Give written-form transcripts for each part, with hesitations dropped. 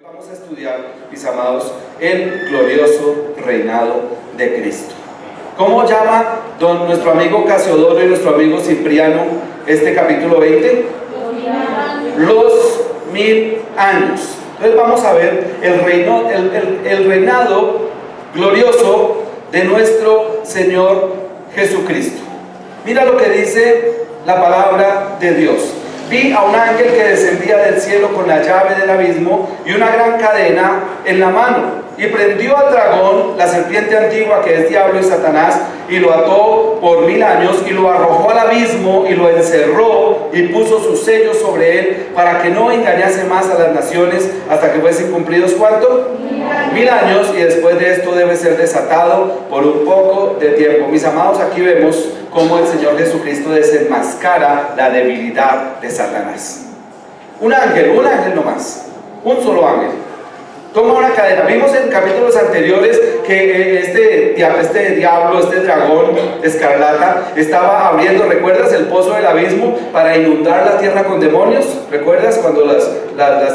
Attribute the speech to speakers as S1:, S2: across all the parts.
S1: Vamos a estudiar, mis amados, el glorioso reinado de Cristo. ¿Cómo llama nuestro amigo Casiodoro y nuestro amigo Cipriano este capítulo 20? Los 1000 años. Entonces vamos a ver el reinado glorioso de nuestro Señor Jesucristo. Mira lo que dice la palabra de Dios. Vi a un ángel que descendía del cielo con la llave del abismo y una gran cadena en la mano, y prendió al dragón, la serpiente antigua que es diablo y Satanás, y lo ató por 1000 años, y lo arrojó al abismo, y lo encerró, y puso sus sellos sobre él, para que no engañase más a las naciones, hasta que fuesen cumplidos, ¿cuánto? 1000 años, y después de esto debe ser desatado por un poco de tiempo. Mis amados, aquí vemos cómo el Señor Jesucristo desenmascara la debilidad de Satanás. Un ángel nomás, un solo ángel, toma una cadena. Vimos en capítulos anteriores que este dragón escarlata estaba abriendo, ¿recuerdas? El pozo del abismo para inundar la tierra con demonios. ¿Recuerdas cuando los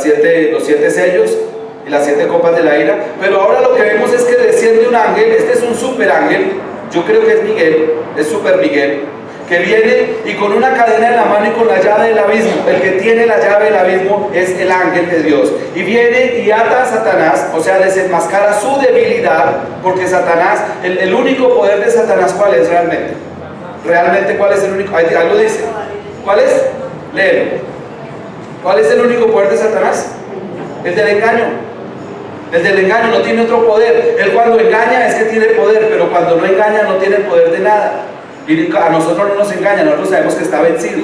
S1: 7 sellos y las 7 copas de la ira? Pero ahora lo que vemos es que desciende un ángel. Este es un super ángel, yo creo que es Miguel, es Super Miguel, que viene y con una cadena en la mano y con la llave del abismo. El que tiene la llave del abismo es el ángel de Dios, y viene y ata a Satanás, o sea, desenmascara su debilidad, porque Satanás, el único poder de Satanás, ¿cuál es realmente? ¿Realmente cuál es el único? Ahí lo dice. ¿Cuál es? Léelo. ¿Cuál es el único poder de Satanás? El del engaño. El del engaño, no tiene otro poder. Él cuando engaña es que tiene poder, pero cuando no engaña no tiene poder de nada. Y a nosotros no nos engaña, nosotros sabemos que está vencido.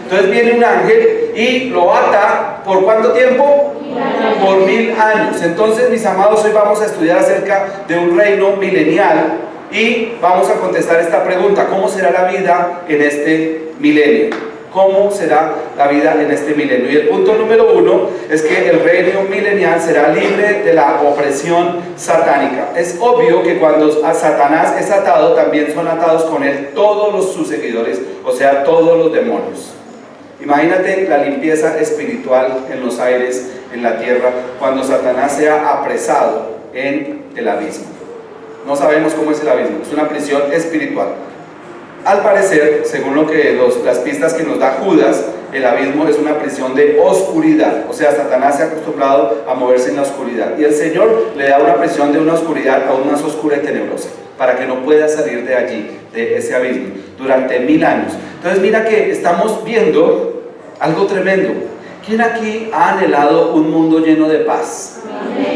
S1: Entonces viene un ángel y lo ata, ¿por cuánto tiempo? 1000 años. Por 1000 años. Entonces, mis amados, hoy vamos a estudiar acerca de un reino milenial y vamos a contestar esta pregunta: ¿cómo será la vida en este milenio? ¿Cómo será la vida en este milenio? Y el punto número 1 es que el reino milenial será libre de la opresión satánica. Es obvio que cuando a Satanás es atado, también son atados con él todos sus seguidores, o sea, todos los demonios. Imagínate la limpieza espiritual en los aires, en la tierra, cuando Satanás sea apresado en el abismo. No sabemos cómo es el abismo, es una prisión espiritual. Al parecer, según las pistas que nos da Judas, el abismo es una prisión de oscuridad. O sea, Satanás se ha acostumbrado a moverse en la oscuridad, y el Señor le da una prisión de una oscuridad aún más oscura y tenebrosa, para que no pueda salir de allí, de ese abismo, durante 1000 años. Entonces mira que estamos viendo algo tremendo. ¿Quién aquí ha anhelado un mundo lleno de paz?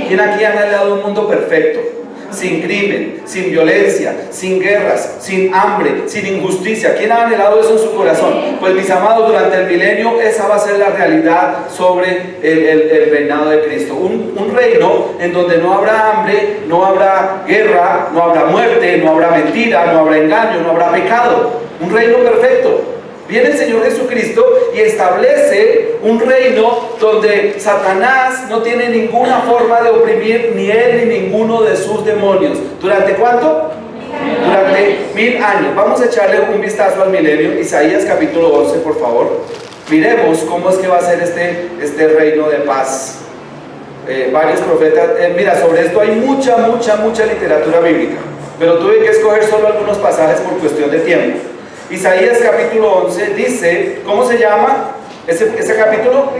S1: ¿Quién aquí ha anhelado un mundo perfecto? Sin crimen, sin violencia, sin guerras, sin hambre, sin injusticia. ¿Quién ha anhelado eso en su corazón? Pues mis amados, durante el milenio esa va a ser la realidad sobre el reinado de Cristo. Un reino en donde no habrá hambre, no habrá guerra, no habrá muerte, no habrá mentira, no habrá engaño, no habrá pecado. Un reino perfecto. Viene el Señor Jesucristo y establece un reino donde Satanás no tiene ninguna forma de oprimir ni él ni ninguno de sus demonios. ¿Durante cuánto? Durante 1000 años. Vamos a echarle un vistazo al milenio. Isaías capítulo 11, por favor. Miremos cómo es que va a ser este reino de paz. Varios profetas, mira, sobre esto hay mucha literatura bíblica, pero tuve que escoger solo algunos pasajes por cuestión de tiempo. Isaías capítulo 11 dice, ¿cómo se llama ese capítulo?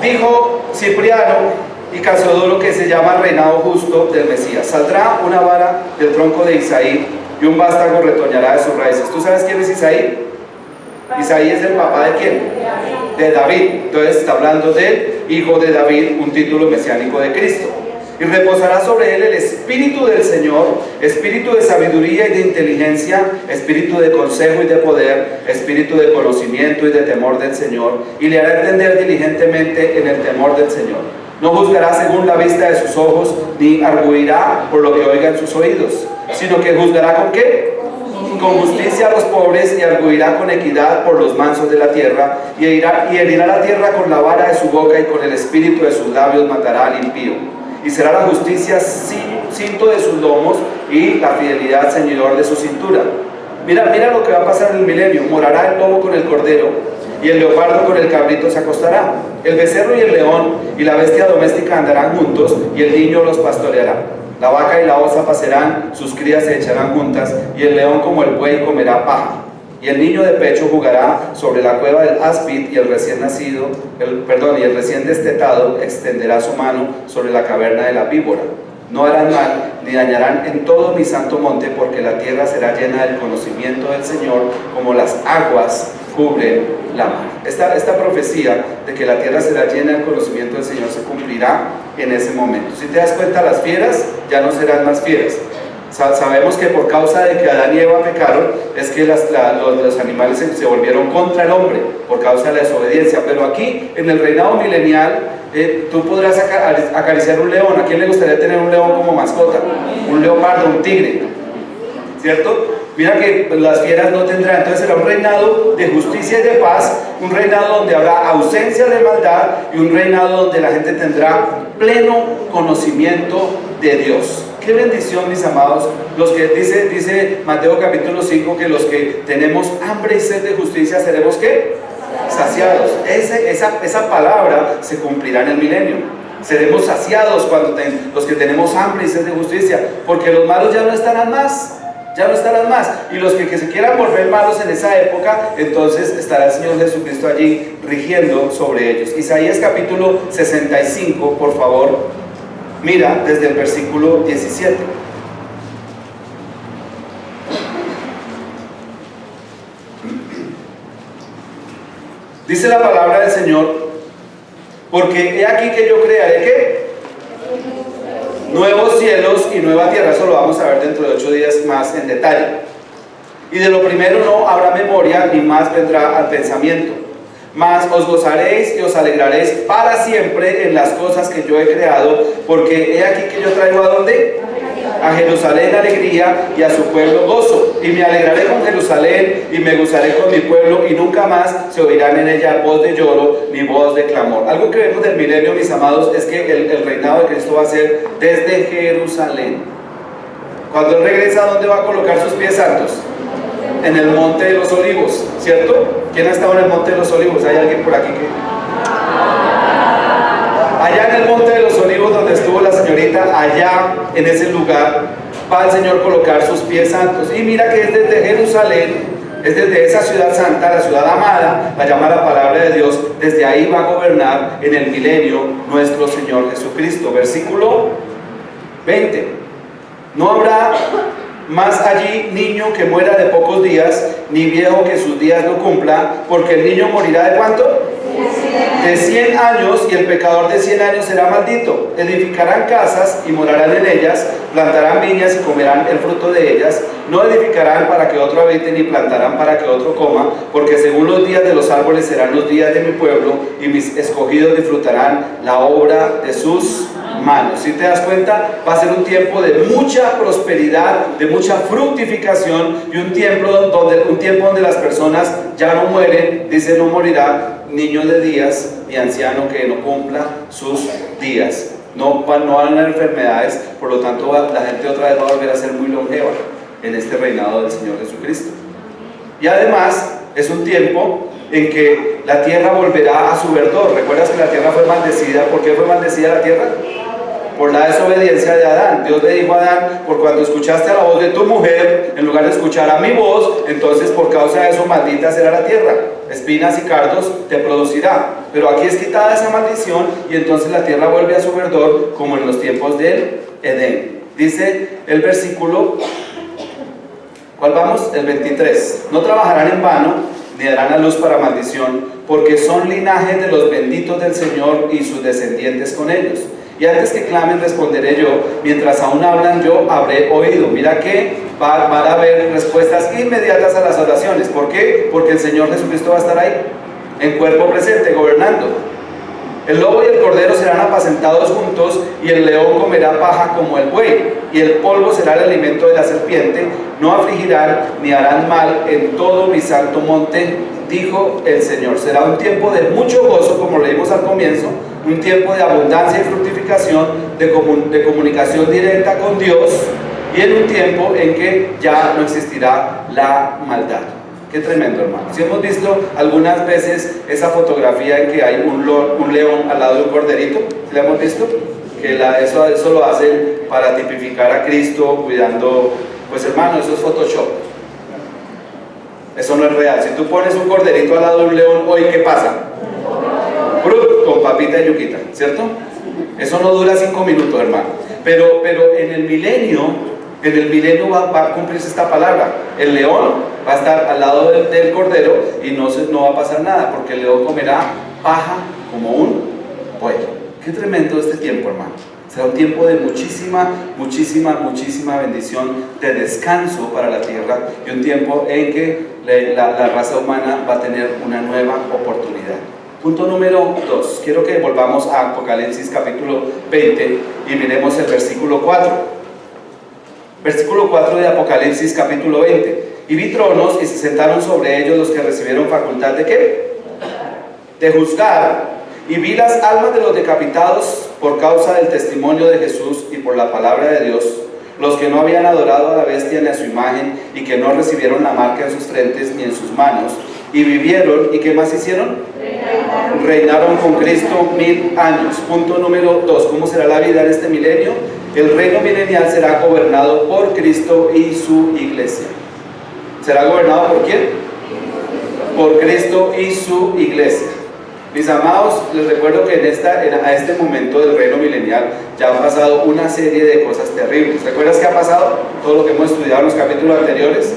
S1: Dijo Cipriano y Casiodoro que se llama reinado justo del Mesías. Saldrá una vara del tronco de Isaí y un vástago retoñará de sus raíces. ¿Tú sabes quién es Isaí? Isaí es el papá ¿de quién? De David. Entonces está hablando del hijo de David, un título mesiánico de Cristo. Y reposará sobre él el espíritu del Señor, espíritu de sabiduría y de inteligencia, espíritu de consejo y de poder, espíritu de conocimiento y de temor del Señor, y le hará entender diligentemente en el temor del Señor. No juzgará según la vista de sus ojos, ni arguirá por lo que oigan sus oídos, sino que juzgará ¿con qué? Con justicia a los pobres, y arguirá con equidad por los mansos de la tierra, y herirá la tierra con la vara de su boca, y con el espíritu de sus labios matará al impío. Y será la justicia cinto de sus lomos, y la fidelidad ceñidor de su cintura. Mira lo que va a pasar en el milenio. Morará el lobo con el cordero, y el leopardo con el cabrito se acostará. El becerro y el león y la bestia doméstica andarán juntos, y el niño los pastoreará. La vaca y la osa pasarán, sus crías se echarán juntas, y el león como el buey comerá paja. Y el niño de pecho jugará sobre la cueva del áspid, y el recién destetado extenderá su mano sobre la caverna de la víbora. No harán mal, ni dañarán en todo mi santo monte, porque la tierra será llena del conocimiento del Señor, como las aguas cubren la mar. Esta profecía de que la tierra será llena del conocimiento del Señor se cumplirá en ese momento. Si te das cuenta, las fieras ya no serán más fieras. Sabemos que por causa de que Adán y Eva pecaron, es que los animales se volvieron contra el hombre, por causa de la desobediencia. Pero aquí, en el reinado milenial, tú podrás acariciar un león. ¿A quién le gustaría tener un león como mascota? Un leopardo, un tigre, ¿cierto? Mira que las fieras no tendrán. Entonces será un reinado de justicia y de paz, un reinado donde habrá ausencia de maldad, y un reinado donde la gente tendrá pleno conocimiento de Dios. Qué bendición, mis amados, los que dice Mateo capítulo 5, que los que tenemos hambre y sed de justicia seremos ¿qué? Saciados. Esa palabra se cumplirá en el milenio. Seremos saciados cuando los que tenemos hambre y sed de justicia, porque los malos ya no estarán más. Y los que se quieran volver malos en esa época, entonces estará el Señor Jesucristo allí rigiendo sobre ellos. Isaías capítulo 65, por favor. Mira desde el versículo 17. Dice la palabra del Señor: porque he aquí que yo crearé ¿qué? Nuevos cielos y nueva tierra. Eso lo vamos a ver dentro de 8 días más en detalle. Y de lo primero no habrá memoria, ni más vendrá al pensamiento. Mas os gozaréis y os alegraréis para siempre en las cosas que yo he creado, porque he aquí que yo traigo ¿a dónde? A Jerusalén alegría, y a su pueblo gozo. Y me alegraré con Jerusalén, y me gozaré con mi pueblo, y nunca más se oirán en ella voz de lloro ni voz de clamor. Algo que vemos del milenio, mis amados, es que el reinado de Cristo va a ser desde Jerusalén. Cuando Él regresa, ¿dónde va a colocar sus pies santos? En el Monte de los Olivos, ¿cierto? ¿Quién ha estado en el Monte de los Olivos? ¿Hay alguien por aquí que...? Allá en el Monte de los Olivos, donde estuvo la señorita, allá en ese lugar va el Señor a colocar sus pies santos. Y mira que es desde Jerusalén, es desde esa ciudad santa, la ciudad amada, la llama la palabra de Dios. Desde ahí va a gobernar en el milenio nuestro Señor Jesucristo. Versículo 20. No habrá más allí niño que muera de pocos días, ni viejo que sus días no cumpla, porque el niño morirá ¿de cuánto? De 100 años, y el pecador de 100 años será maldito. Edificarán casas y morarán en ellas, plantarán viñas y comerán el fruto de ellas. No edificarán para que otro habite, ni plantarán para que otro coma, porque según los días de los árboles serán los días de mi pueblo, y mis escogidos disfrutarán la obra de sus manos. Si te das cuenta, va a ser un tiempo de mucha prosperidad, de mucha fructificación, y un tiempo donde las personas ya no mueren. Dice: no morirá niño de días, ni anciano que no cumpla sus días. No van a haber enfermedades, por lo tanto la gente otra vez va a volver a ser muy longeva en este reinado del Señor Jesucristo. Y además es un tiempo en que la tierra volverá a su verdor. ¿Recuerdas que la tierra fue maldecida? ¿Por qué fue maldecida la tierra? Por la desobediencia de Adán. Dios le dijo a Adán: por cuando escuchaste a la voz de tu mujer, en lugar de escuchar a mi voz, entonces por causa de eso maldita será la tierra, espinas y cardos te producirá. Pero aquí es quitada esa maldición, y entonces la tierra vuelve a su verdor, como en los tiempos del Edén. Dice el versículo, ¿cuál vamos? El 23. No trabajarán en vano, ni darán a luz para maldición, porque son linaje de los benditos del Señor, y sus descendientes con ellos. Y antes que clamen responderé yo, mientras aún hablan yo habré oído. Mira que van a haber respuestas inmediatas a las oraciones. ¿Por qué? Porque el Señor Jesucristo va a estar ahí, en cuerpo presente, gobernando. El lobo y el cordero serán apacentados juntos, y el león comerá paja como el buey, y el polvo será el alimento de la serpiente. No afligirán ni harán mal en todo mi santo monte, dijo el Señor. Será un tiempo de mucho gozo, como leímos al comienzo, un tiempo de abundancia y fructificación, de comunicación directa con Dios, y en un tiempo en que ya no existirá la maldad. Qué tremendo, hermano. Si hemos visto algunas veces esa fotografía en que hay un león al lado de un corderito, ¿sí la hemos visto? Que eso lo hacen para tipificar a Cristo cuidando, pues hermano, eso es Photoshop. Eso no es real. Si tú pones un corderito al lado de un león, hoy, ¿qué pasa? Con papita y yuquita, ¿cierto? Eso no dura 5 minutos, hermano. Pero en el milenio va a cumplirse esta palabra. El león va a estar al lado del cordero y no va a pasar nada, porque el león comerá paja como un pollo. Qué tremendo este tiempo, hermano. Será un tiempo de muchísima bendición, de descanso para la tierra, y un tiempo en que la raza humana va a tener una nueva oportunidad. Punto número 2. Quiero que volvamos a Apocalipsis capítulo 20 y miremos el versículo 4. Versículo 4 de Apocalipsis capítulo 20. Y vi tronos y se sentaron sobre ellos los que recibieron facultad ¿de qué? De juzgar. Y vi las almas de los decapitados por causa del testimonio de Jesús y por la palabra de Dios, los que no habían adorado a la bestia ni a su imagen, y que no recibieron la marca en sus frentes ni en sus manos, y vivieron. ¿Y qué más hicieron? Reinaron con Cristo 1000 años. Punto número 2. ¿Cómo será la vida en este milenio? El reino milenial será gobernado por Cristo y su iglesia. ¿Será gobernado por quién? Por Cristo y su iglesia. Mis amados, les recuerdo que a este momento del reino milenial ya han pasado una serie de cosas terribles. ¿Recuerdas qué ha pasado? Todo lo que hemos estudiado en los capítulos anteriores.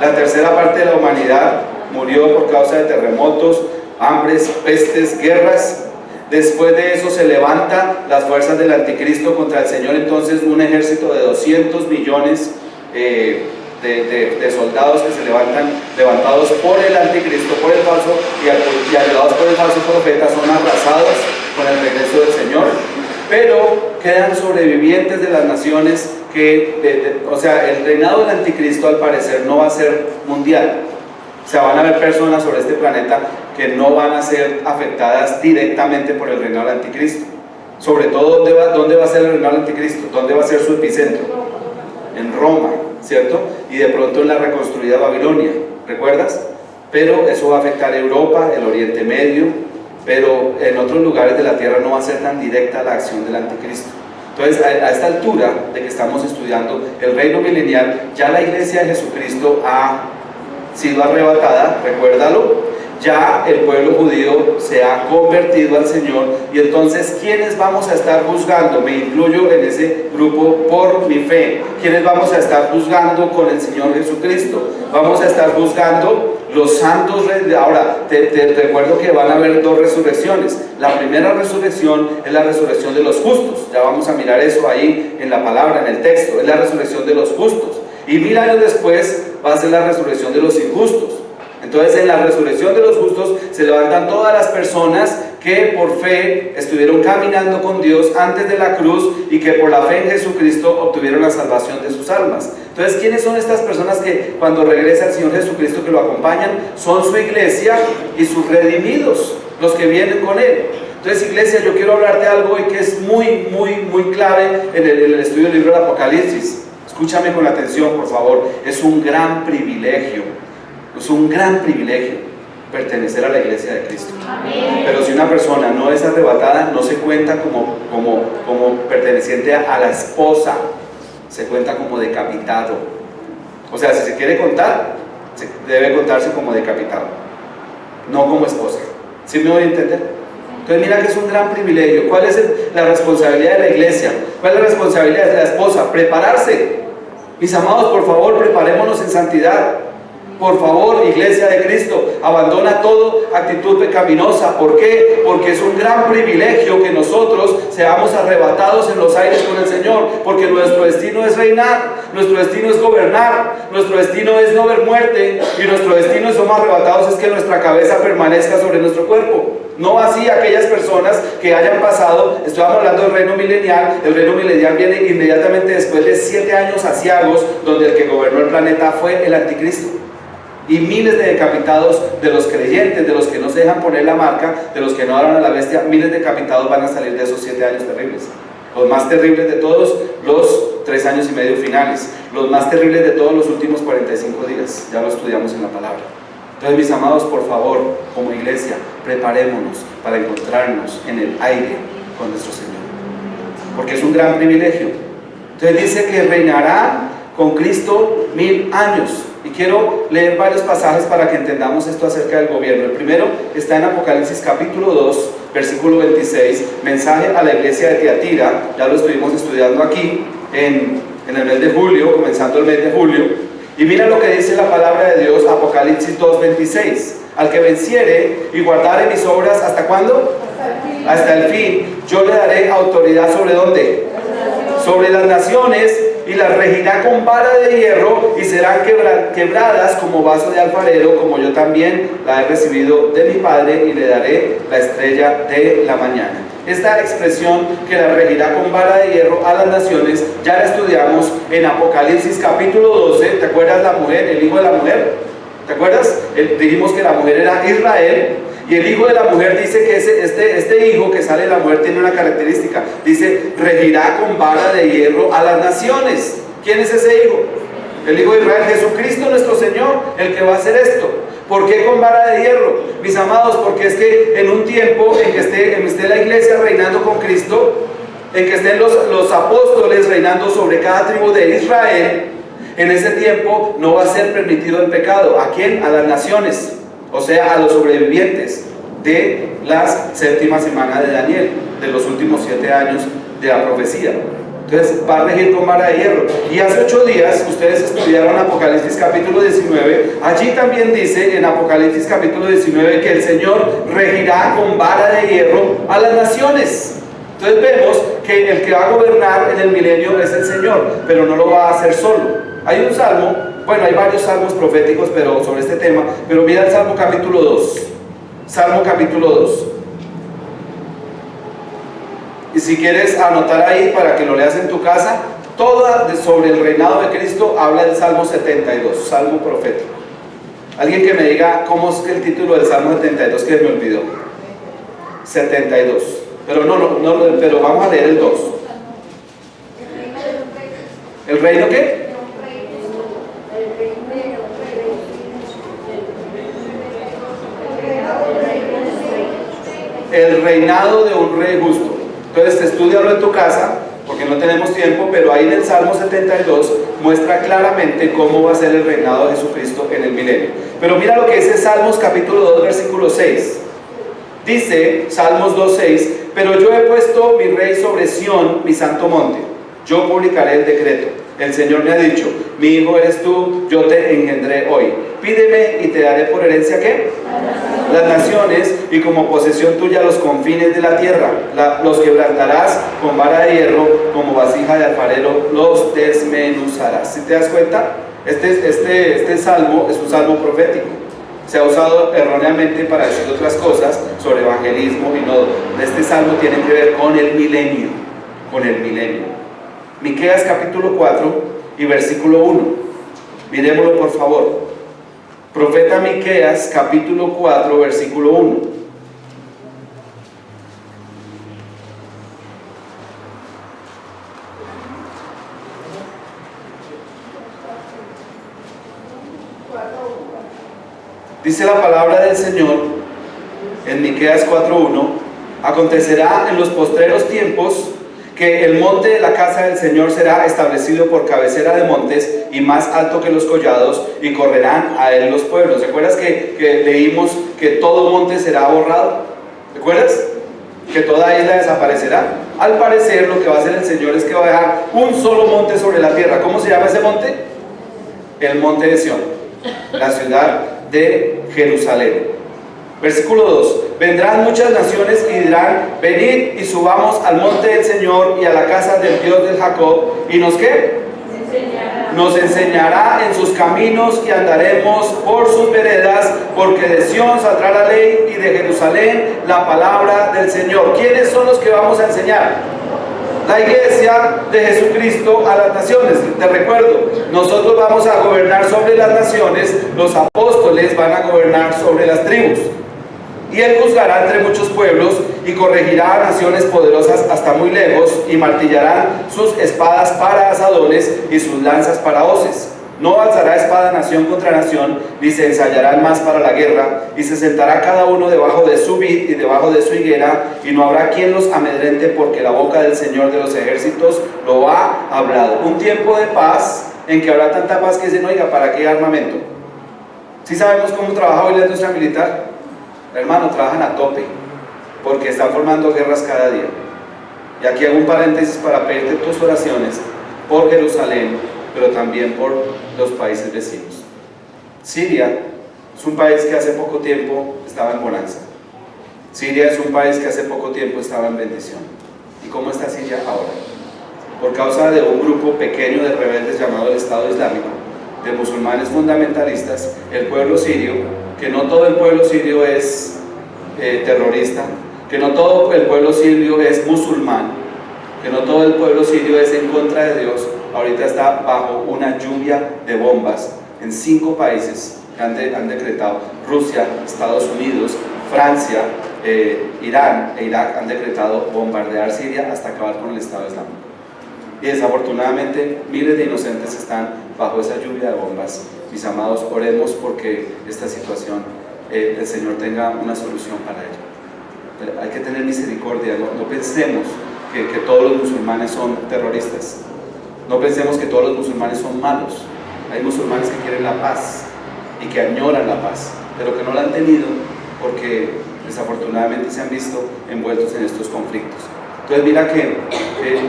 S1: La tercera parte de la humanidad murió por causa de terremotos, hambres, pestes, guerras. Después de eso se levantan las fuerzas del anticristo contra el Señor. Entonces un ejército de 200 millones de soldados que se levantados por el anticristo, por el falso, y ayudados por el falso profeta, son arrasados con el regreso del Señor. Pero quedan sobrevivientes de las naciones o sea, el reinado del anticristo al parecer no va a ser mundial. O sea, van a haber personas sobre este planeta que no van a ser afectadas directamente por el reinado del anticristo. Sobre todo, ¿dónde va a ser el reinado del anticristo? ¿Dónde va a ser su epicentro? En Roma, ¿cierto? Y de pronto en la reconstruida Babilonia, ¿recuerdas? Pero eso va a afectar a Europa, el Oriente Medio, pero en otros lugares de la tierra no va a ser tan directa la acción del anticristo. Entonces, a esta altura de que estamos estudiando el reino milenial, ya la iglesia de Jesucristo ha sido arrebatada, recuérdalo. Ya el pueblo judío se ha convertido al Señor, y entonces ¿quiénes vamos a estar juzgando? Me incluyo en ese grupo por mi fe. ¿Quiénes vamos a estar juzgando con el Señor Jesucristo? Vamos a estar juzgando los santos. Ahora, te recuerdo que van a haber 2 resurrecciones. La primera resurrección es la resurrección de los justos. Ya vamos a mirar eso ahí en la palabra, en el texto. Es la resurrección de los justos. Y 1000 años después va a ser la resurrección de los injustos. Entonces, en la resurrección de los justos se levantan todas las personas que por fe estuvieron caminando con Dios antes de la cruz y que por la fe en Jesucristo obtuvieron la salvación de sus almas. Entonces, ¿quiénes son estas personas que cuando regresa el Señor Jesucristo que lo acompañan? Son su iglesia y sus redimidos, los que vienen con Él. Entonces, iglesia, yo quiero hablarte de algo hoy que es muy clave en el estudio del libro del Apocalipsis. Escúchame con atención, por favor. Es un gran privilegio. Es un gran privilegio pertenecer a la iglesia de Cristo. Amén. Pero si una persona no es arrebatada, no se cuenta como perteneciente a la esposa, se cuenta como decapitado. O sea, si se quiere contar, debe contarse como decapitado, no como esposa. ¿Sí me voy a entender? Entonces mira que es un gran privilegio. ¿Cuál es la responsabilidad de la iglesia? ¿Cuál es la responsabilidad de la esposa? Prepararse. Mis amados, por favor, preparémonos en santidad. Por favor, iglesia de Cristo, abandona toda actitud pecaminosa. ¿Por qué? Porque es un gran privilegio que nosotros seamos arrebatados en los aires con el Señor, porque nuestro destino es reinar, nuestro destino es gobernar, nuestro destino es no ver muerte, y nuestro destino, si somos arrebatados, es que nuestra cabeza permanezca sobre nuestro cuerpo. No así aquellas personas que hayan pasado. Estamos hablando del reino milenial. El reino milenial viene inmediatamente después de 7 años aciagos, donde el que gobernó el planeta fue el anticristo. Y miles de decapitados de los creyentes, de los que no se dejan poner la marca, de los que no adoran a la bestia, miles de decapitados van a salir de esos 7 años terribles. Los más terribles de todos, los 3 años y medio finales. Los más terribles de todos, los últimos 45 días. Ya lo estudiamos en la palabra. Entonces, mis amados, por favor, como iglesia, preparémonos para encontrarnos en el aire con nuestro Señor, porque es un gran privilegio. Entonces dice que reinará con Cristo 1000 años. Y quiero leer varios pasajes para que entendamos esto acerca del gobierno. El primero está en Apocalipsis capítulo 2, versículo 26, mensaje a la iglesia de Tiatira. Ya lo estuvimos estudiando aquí en el mes de julio, comenzando el mes de julio. Y mira lo que dice la palabra de Dios, Apocalipsis 2, 26. Al que venciere y guardare mis obras, ¿hasta cuándo? Hasta el fin. Yo le daré autoridad ¿sobre dónde? Sobre las naciones, y las regirá con vara de hierro, y serán quebradas como vaso de alfarero, como yo también la he recibido de mi Padre, y le daré la estrella de la mañana. Esta expresión, que la regirá con vara de hierro a las naciones, ya la estudiamos en Apocalipsis capítulo 12. ¿Te acuerdas la mujer, el hijo de la mujer? ¿Te acuerdas? Dijimos que la mujer era Israel. Y el hijo de la mujer dice que este hijo que sale de la mujer tiene una característica. Dice, regirá con vara de hierro a las naciones. ¿Quién es ese hijo? El hijo de Israel, Jesucristo nuestro Señor, el que va a hacer esto. ¿Por qué con vara de hierro? Mis amados, porque es que en un tiempo en que esté la iglesia reinando con Cristo, en que estén los apóstoles reinando sobre cada tribu de Israel, en ese tiempo no va a ser permitido el pecado. ¿A quién? A las naciones. O sea, a los sobrevivientes de la séptima semana de Daniel, de los últimos 7 años de la profecía. Entonces va a regir con vara de hierro. Y hace 8 días ustedes estudiaron Apocalipsis capítulo 19. Allí también dice en Apocalipsis capítulo 19 que el Señor regirá con vara de hierro a las naciones. Entonces vemos que el que va a gobernar en el milenio es el Señor, pero no lo va a hacer solo. Hay un salmo, bueno, hay varios salmos proféticos sobre este tema, pero mira el Salmo capítulo 2. Salmo capítulo 2. Y si quieres anotar ahí para que lo leas en tu casa, toda sobre el reinado de Cristo habla del Salmo 72, Salmo profético. Alguien que me diga cómo es el título del Salmo 72, que me olvidó. 72. Pero pero vamos a leer el 2. ¿El reino qué? El reinado de un rey justo. Entonces estúdialo en tu casa, porque no tenemos tiempo, pero ahí en el Salmo 72 muestra claramente cómo va a ser el reinado de Jesucristo en el milenio. Pero mira lo que dice Salmos capítulo 2, versículo 6. Dice, Salmos 2, 6, pero yo he puesto mi rey sobre Sión, mi santo monte. Yo publicaré el decreto. El Señor me ha dicho, mi hijo eres tú, yo te engendré hoy. Pídeme y te daré por herencia, ¿qué? Las naciones, y como posesión tuya los confines de la tierra. Los quebrantarás con vara de hierro, como vasija de alfarero los desmenuzarás. ¿Sí te das cuenta? Este salmo es un salmo profético. Se ha usado erróneamente para decir otras cosas sobre evangelismo y no. Este salmo tiene que ver con el milenio. Con el milenio. Miqueas capítulo 4 y versículo 1. Miremoslo por favor. Profeta Miqueas capítulo 4 versículo 1. Dice la palabra del Señor en Miqueas 4:1: acontecerá en los postreros tiempos que el monte de la casa del Señor será establecido por cabecera de montes y más alto que los collados, y correrán a él los pueblos. ¿Recuerdas que leímos que todo monte será borrado? ¿Recuerdas? Que toda isla desaparecerá. Al parecer lo que va a hacer el Señor es que va a dejar un solo monte sobre la tierra. ¿Cómo se llama ese monte? El monte de Sión, la ciudad de Jerusalén. Versículo 2: vendrán muchas naciones y dirán, venid y subamos al monte del Señor y a la casa del Dios de Jacob, y nos ¿qué? Nos enseñará en sus caminos y andaremos por sus veredas, porque de Sión saldrá la ley y de Jerusalén la palabra del Señor. ¿Quiénes son los que vamos a enseñar? La iglesia de Jesucristo a las naciones. Te recuerdo, nosotros vamos a gobernar sobre las naciones, los apóstoles van a gobernar sobre las tribus. Y él juzgará entre muchos pueblos, y corregirá a naciones poderosas hasta muy lejos, y martillarán sus espadas para asadones y sus lanzas para hoces. No alzará espada nación contra nación, ni se ensayarán más para la guerra, y se sentará cada uno debajo de su vid y debajo de su higuera, y no habrá quien los amedrente, porque la boca del Señor de los ejércitos lo ha hablado. Un tiempo de paz, en que habrá tanta paz que dicen, oiga, ¿para qué armamento? ¿Sí sabemos cómo trabaja hoy la industria militar? Hermano, trabajan a tope, porque están formando guerras cada día. Y aquí hago un paréntesis para pedirte tus oraciones por Jerusalén, pero también por los países vecinos. Siria es un país que hace poco tiempo estaba en bonanza. Siria es un país que hace poco tiempo estaba en bendición. ¿Y cómo está Siria ahora? Por causa de un grupo pequeño de rebeldes llamado el Estado Islámico, de musulmanes fundamentalistas, el pueblo sirio, que no todo el pueblo sirio es terrorista, que no todo el pueblo sirio es musulmán, que no todo el pueblo sirio es en contra de Dios, ahorita está bajo una lluvia de bombas en 5 países que han decretado. Rusia, Estados Unidos, Francia, Irán e Irak han decretado bombardear Siria hasta acabar con el Estado Islámico. Y desafortunadamente miles de inocentes están bajo esa lluvia de bombas. Mis amados, oremos porque esta situación el Señor tenga una solución para ella. Hay que tener misericordia, no pensemos que todos los musulmanes son terroristas. No pensemos que todos los musulmanes son malos. Hay musulmanes que quieren la paz y que añoran la paz, pero que no la han tenido porque desafortunadamente se han visto envueltos en estos conflictos. Entonces mira que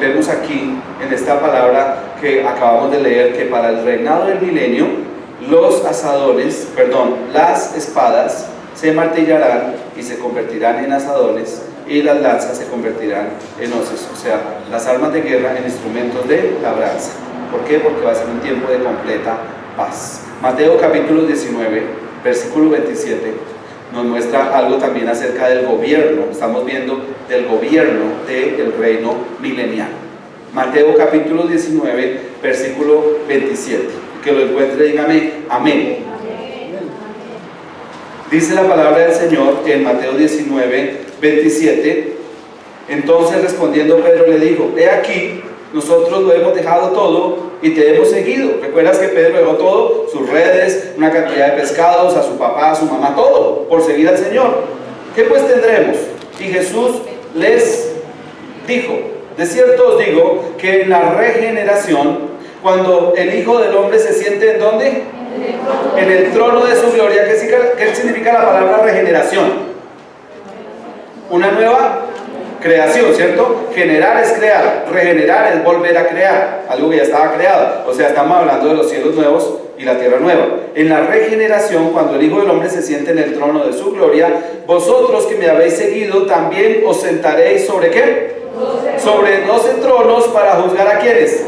S1: vemos aquí en esta palabra que acabamos de leer que para el reinado del milenio las espadas se martillarán y se convertirán en asadones, y las lanzas se convertirán en hoces, o sea, las armas de guerra en instrumentos de labranza. ¿Por qué? Porque va a ser un tiempo de completa paz. Mateo capítulo 19, versículo 27, nos muestra algo también acerca del gobierno. Estamos viendo del gobierno del reino milenial. Mateo capítulo 19, versículo 27. Que lo encuentre, dígame amén. Dice la palabra del Señor en Mateo 19, 27. Entonces respondiendo Pedro le dijo: he aquí, nosotros lo hemos dejado todo y te hemos seguido. ¿Recuerdas que Pedro dejó todo? Sus redes, una cantidad de pescados, a su papá, a su mamá, todo, por seguir al Señor. ¿Qué pues tendremos? Y Jesús les dijo: de cierto os digo que en la regeneración, cuando el Hijo del Hombre se siente, ¿en dónde? En el trono de su gloria. ¿Qué significa la palabra regeneración? Una nueva creación, ¿cierto? Generar es crear, regenerar es volver a crear algo que ya estaba creado. O sea, estamos hablando de los cielos nuevos y la tierra nueva. En la regeneración, cuando el Hijo del Hombre se siente en el trono de su gloria, vosotros que me habéis seguido también os sentaréis ¿sobre qué? Sobre 12 tronos para juzgar ¿a quiénes?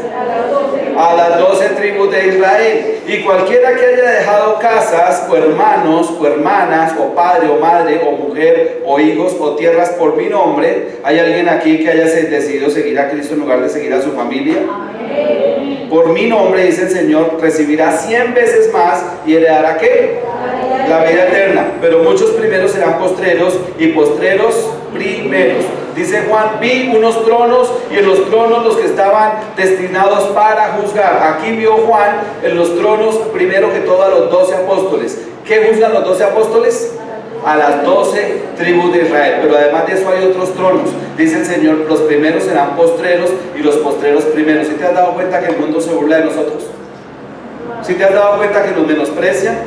S1: A las 12 tribus de Israel. Y cualquiera que haya dejado casas, o hermanos, o hermanas, o padre, o madre, o mujer, o hijos, o tierras por mi nombre. ¿Hay alguien aquí que haya decidido seguir a Cristo en lugar de seguir a su familia? Amén. Por mi nombre, dice el Señor, recibirá 100 veces más y heredará ¿qué? La vida eterna. Pero muchos primeros serán postreros y postreros primeros. Dice Juan: vi unos tronos y en los tronos los que estaban destinados para juzgar. Aquí vio Juan en los tronos primero que todo a los 12 apóstoles. ¿Qué juzgan los 12 apóstoles? A las 12 tribus de Israel. Pero además de eso hay otros tronos. Dice el Señor: los primeros serán postreros y los postreros primeros. ¿Sí te has dado cuenta que el mundo se burla de nosotros? ¿Sí te has dado cuenta que nos menosprecia?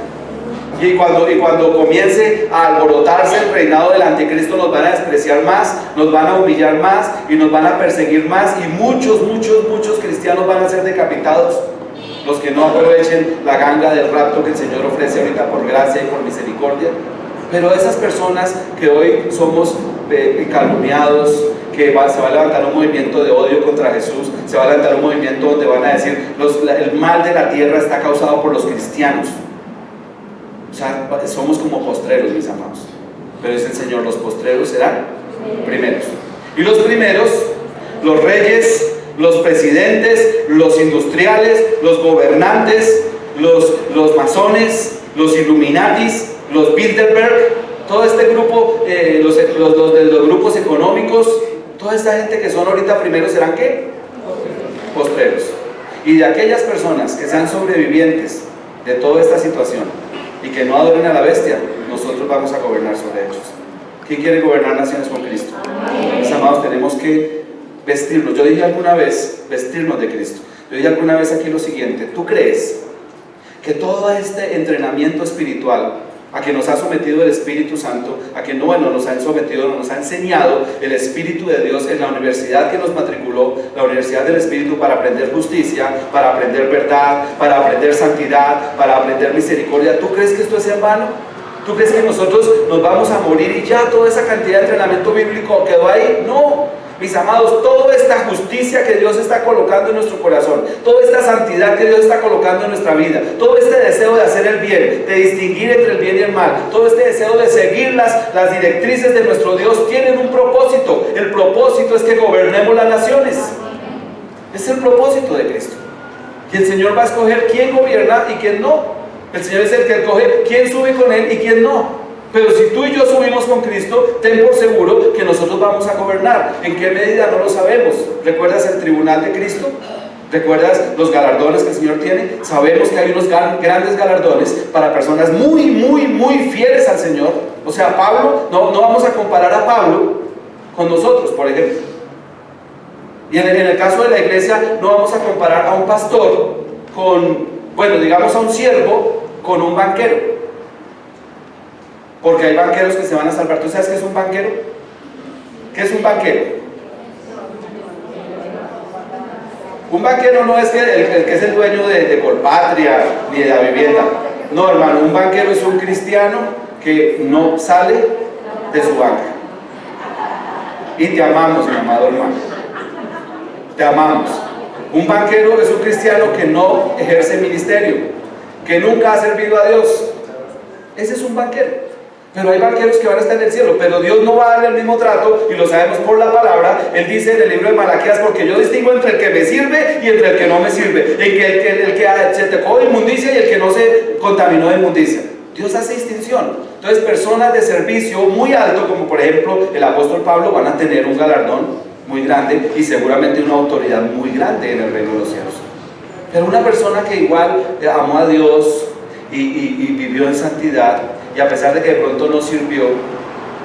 S1: Y cuando comience a alborotarse el reinado del anticristo, nos van a despreciar más, nos van a humillar más y nos van a perseguir más, y muchos cristianos van a ser decapitados. Los que no aprovechen la ganga del rapto que el Señor ofrece ahorita por gracia y por misericordia. Pero esas personas que hoy somos calumniados, que se va a levantar un movimiento de odio contra Jesús, se va a levantar un movimiento donde van a decir: el mal de la tierra está causado por los cristianos. O sea, somos como postreros, mis amados. Pero dice el Señor: los postreros serán primeros. Y los primeros, los reyes, los presidentes, los industriales, los gobernantes, los masones, los Illuminatis, los Bilderberg, Todo este grupo, los de los grupos económicos, toda esta gente que son ahorita primeros, ¿serán qué? Postreros. Y de aquellas personas que sean sobrevivientes de toda esta situación y que no adoren a la bestia, nosotros vamos a gobernar sobre ellos. ¿Quién quiere gobernar naciones con Cristo? Mis amados, tenemos que vestirnos. Yo dije alguna vez, vestirnos de Cristo. Yo dije alguna vez aquí lo siguiente: ¿tú crees que todo este entrenamiento espiritual a que nos ha sometido el Espíritu Santo, a que no nos ha sometido, nos ha enseñado el Espíritu de Dios en la universidad que nos matriculó, la Universidad del Espíritu, para aprender justicia, para aprender verdad, para aprender santidad, para aprender misericordia? ¿Tú crees que esto es en vano? ¿Tú crees que nosotros nos vamos a morir y ya toda esa cantidad de entrenamiento bíblico quedó ahí? No. Mis amados, toda esta justicia que Dios está colocando en nuestro corazón, toda esta santidad que Dios está colocando en nuestra vida, todo este deseo de hacer el bien, de distinguir entre el bien y el mal, todo este deseo de seguir las directrices de nuestro Dios, tienen un propósito. El propósito es que gobernemos las naciones. Es el propósito de Cristo. Y el Señor va a escoger quién gobierna y quién no. El Señor es el que escoge quién sube con Él y quién no. Pero si tú y yo subimos con Cristo, ten por seguro que nosotros vamos a gobernar. ¿En qué medida? No lo sabemos. ¿Recuerdas el tribunal de Cristo? ¿Recuerdas los galardones que el Señor tiene? Sabemos que hay unos grandes galardones para personas muy, muy, muy fieles al Señor. O sea, Pablo, no vamos a comparar a Pablo con nosotros, por ejemplo. Y en el caso de la iglesia, no vamos a comparar a un pastor con, bueno, digamos a un siervo con un banquero. Porque hay banqueros que se van a salvar. ¿Tú sabes qué es un banquero? ¿Qué es un banquero? Un banquero no es el que es el dueño de Colpatria ni de la vivienda. No, hermano, un banquero es un cristiano que no sale de su banca. Y te amamos, mi amado hermano. Te amamos. Un banquero es un cristiano que no ejerce ministerio, que nunca ha servido a Dios. Ese es un banquero. Pero hay banqueros que van a estar en el cielo, pero Dios no va a darle el mismo trato, y lo sabemos por la palabra. Él dice en el libro de Malaquías: porque yo distingo entre el que me sirve y entre el que no me sirve, el que se tocó de inmundicia y el que no se contaminó de inmundicia. Dios hace distinción. Entonces, personas de servicio muy alto, como por ejemplo el apóstol Pablo, van a tener un galardón muy grande y seguramente una autoridad muy grande en el reino de los cielos. Pero una persona que igual amó a Dios y vivió en santidad, y a pesar de que de pronto no sirvió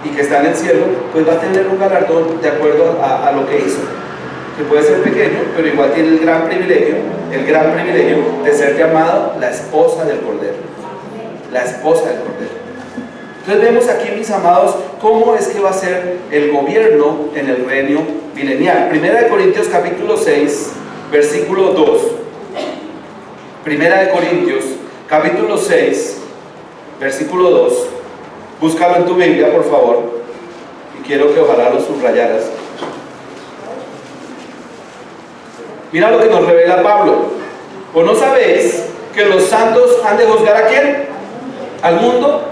S1: y que está en el cielo, pues va a tener un galardón de acuerdo a lo que hizo, que puede ser pequeño, pero igual tiene el gran privilegio de ser llamado la esposa del Cordero. La esposa del Cordero. Entonces vemos aquí, mis amados, cómo es que va a ser el gobierno en el reino milenial. Primera de Corintios capítulo 6, versículo 2. Primera de Corintios capítulo 6, versículo 2, búscalo en tu Biblia, por favor, y quiero que ojalá lo subrayaras. Mira lo que nos revela Pablo: ¿o no sabéis que los santos han de juzgar a quién? Al mundo.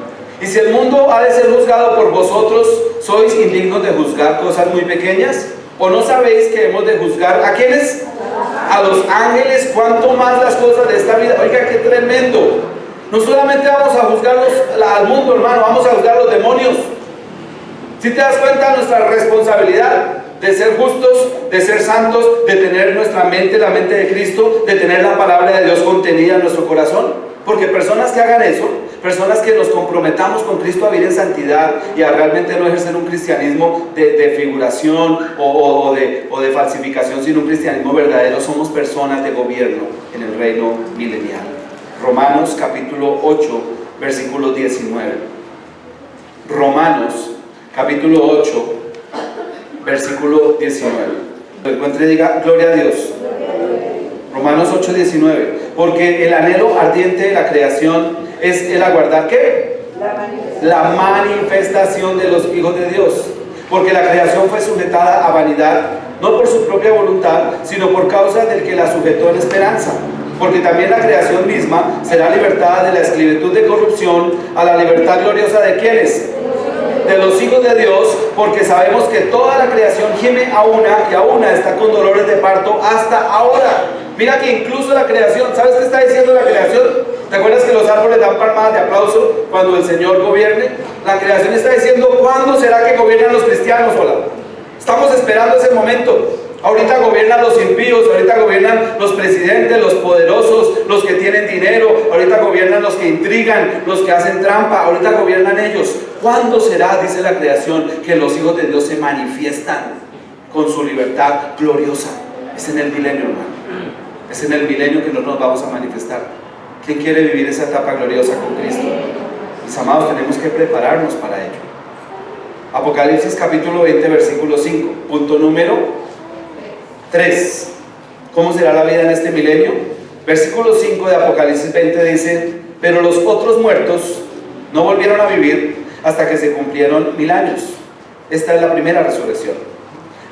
S1: Y si el mundo ha de ser juzgado por vosotros, ¿sois indignos de juzgar cosas muy pequeñas? ¿O no sabéis que hemos de juzgar a quiénes? A los ángeles, cuanto más las cosas de esta vida. Oiga, qué tremendo. No solamente vamos a juzgar al mundo, hermano, vamos a juzgar a los demonios. Si te das cuenta de nuestra responsabilidad de ser justos, de ser santos, de tener nuestra mente, la mente de Cristo, de tener la palabra de Dios contenida en nuestro corazón. Porque personas que hagan eso, personas que nos comprometamos con Cristo a vivir en santidad y a realmente no ejercer un cristianismo de figuración o de falsificación, sino un cristianismo verdadero, somos personas de gobierno en el reino milenial. Romanos capítulo 8, versículo 19. Romanos capítulo 8, versículo 19. Lo encuentre y diga: gloria a Dios. Romanos 8, 19. Porque el anhelo ardiente de la creación es el aguardar ¿qué? La manifestación de los hijos de Dios. Porque la creación fue sujetada a vanidad, no por su propia voluntad, sino por causa del que la sujetó en esperanza. Porque también la creación misma será libertada de la esclavitud de corrupción a la libertad gloriosa de ¿quiénes? De los hijos de Dios, porque sabemos que toda la creación gime a una y a una está con dolores de parto hasta ahora. Mira que incluso la creación, ¿sabes qué está diciendo la creación? ¿Te acuerdas que los árboles dan palmadas de aplauso cuando el Señor gobierne? La creación está diciendo, ¿cuándo será que gobiernan los cristianos? Hola. Estamos esperando ese momento. Ahorita gobiernan los impíos, ahorita gobiernan los presidentes, los poderosos, los que tienen dinero, ahorita gobiernan los que intrigan, los que hacen trampa, ahorita gobiernan ellos. ¿Cuándo será, dice la creación, que los hijos de Dios se manifiestan con su libertad gloriosa? Es en el milenio, hermano. Es en el milenio que nos vamos a manifestar. ¿Quién quiere vivir esa etapa gloriosa con Cristo? Mis amados, tenemos que prepararnos para ello. Apocalipsis capítulo 20, versículo 5, punto número 3. ¿Cómo será la vida en este milenio? Versículo 5 de Apocalipsis 20 dice: pero los otros muertos no volvieron a vivir hasta que se cumplieron 1000 años. Esta es la primera resurrección.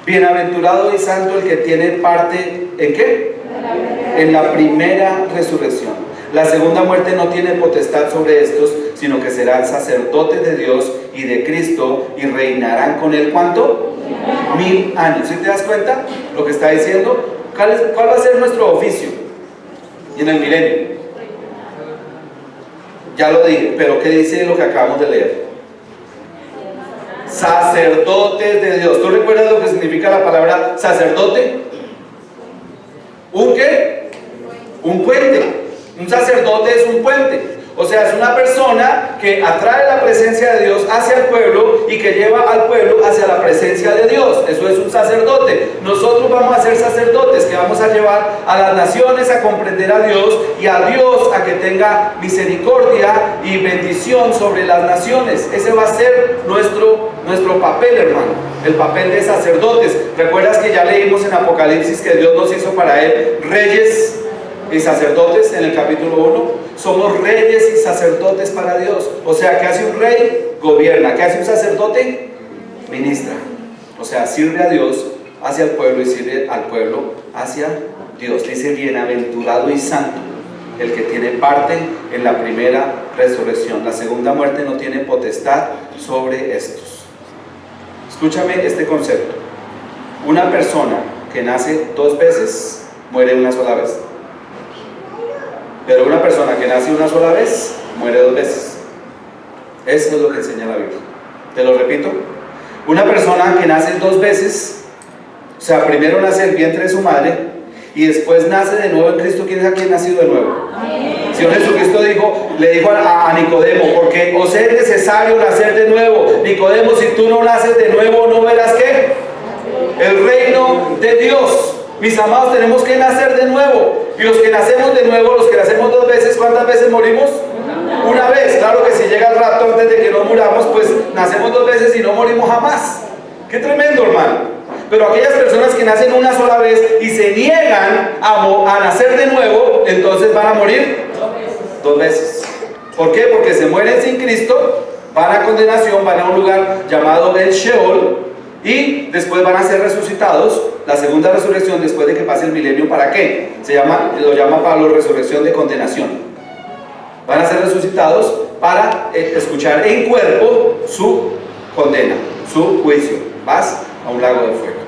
S1: Bienaventurado y santo el que tiene parte, ¿en qué? En la primera resurrección. La segunda muerte no tiene potestad sobre estos, sino que serán sacerdotes de Dios y de Cristo y reinarán con él, ¿cuánto? 1000 años. ¿Sí te das cuenta lo que está diciendo? ¿Cuál va a ser nuestro oficio? Y en el milenio. Ya lo dije, pero ¿qué dice lo que acabamos de leer? Sacerdotes de Dios. ¿Tú recuerdas lo que significa la palabra sacerdote? ¿Un qué? Un puente. Un sacerdote es un puente. O sea, es una persona que atrae la presencia de Dios hacia el pueblo y que lleva al pueblo hacia la presencia de Dios. Eso es un sacerdote. Nosotros vamos a ser sacerdotes que vamos a llevar a las naciones a comprender a Dios y a Dios a que tenga misericordia y bendición sobre las naciones. Ese va a ser nuestro papel, hermano. El papel de sacerdotes. ¿Recuerdas que ya leímos en Apocalipsis que Dios nos hizo para él reyes y sacerdotes en el capítulo 1? Somos reyes y sacerdotes para Dios. O sea, ¿qué hace un rey? Gobierna. ¿Qué hace un sacerdote? Ministra. O sea, sirve a Dios hacia el pueblo y sirve al pueblo hacia Dios. Dice: bienaventurado y santo el que tiene parte en la primera resurrección. La segunda muerte no tiene potestad sobre estos. Escúchame este concepto. Una persona que nace 2 veces muere una sola vez. Pero una persona que nace una sola vez, muere 2 veces. Eso es lo que enseña la Biblia. Te lo repito. Una persona que nace 2 veces, o sea, primero nace el vientre de su madre y después nace de nuevo en Cristo. ¿Quién es aquí nacido de nuevo? El Señor Jesucristo le dijo a Nicodemo: porque os es necesario nacer de nuevo. Nicodemo, si tú no naces de nuevo, no verás ¿qué? El reino de Dios. Mis amados, tenemos que nacer de nuevo. Y los que nacemos de nuevo, los que nacemos 2 veces, ¿cuántas veces morimos? Una vez. Claro que si llega el rato antes de que no muramos, pues nacemos 2 veces y no morimos jamás. Qué tremendo, hermano. Pero aquellas personas que nacen una sola vez y se niegan a nacer de nuevo, entonces van a morir 2 veces. ¿Por qué? Porque se mueren sin Cristo, van a condenación, van a un lugar llamado el Sheol, y después van a ser resucitados. La segunda resurrección, después de que pase el milenio, ¿para qué? Lo llama Pablo resurrección de condenación. Van a ser resucitados para escuchar en cuerpo su condena, su juicio. Vas a un lago de fuego.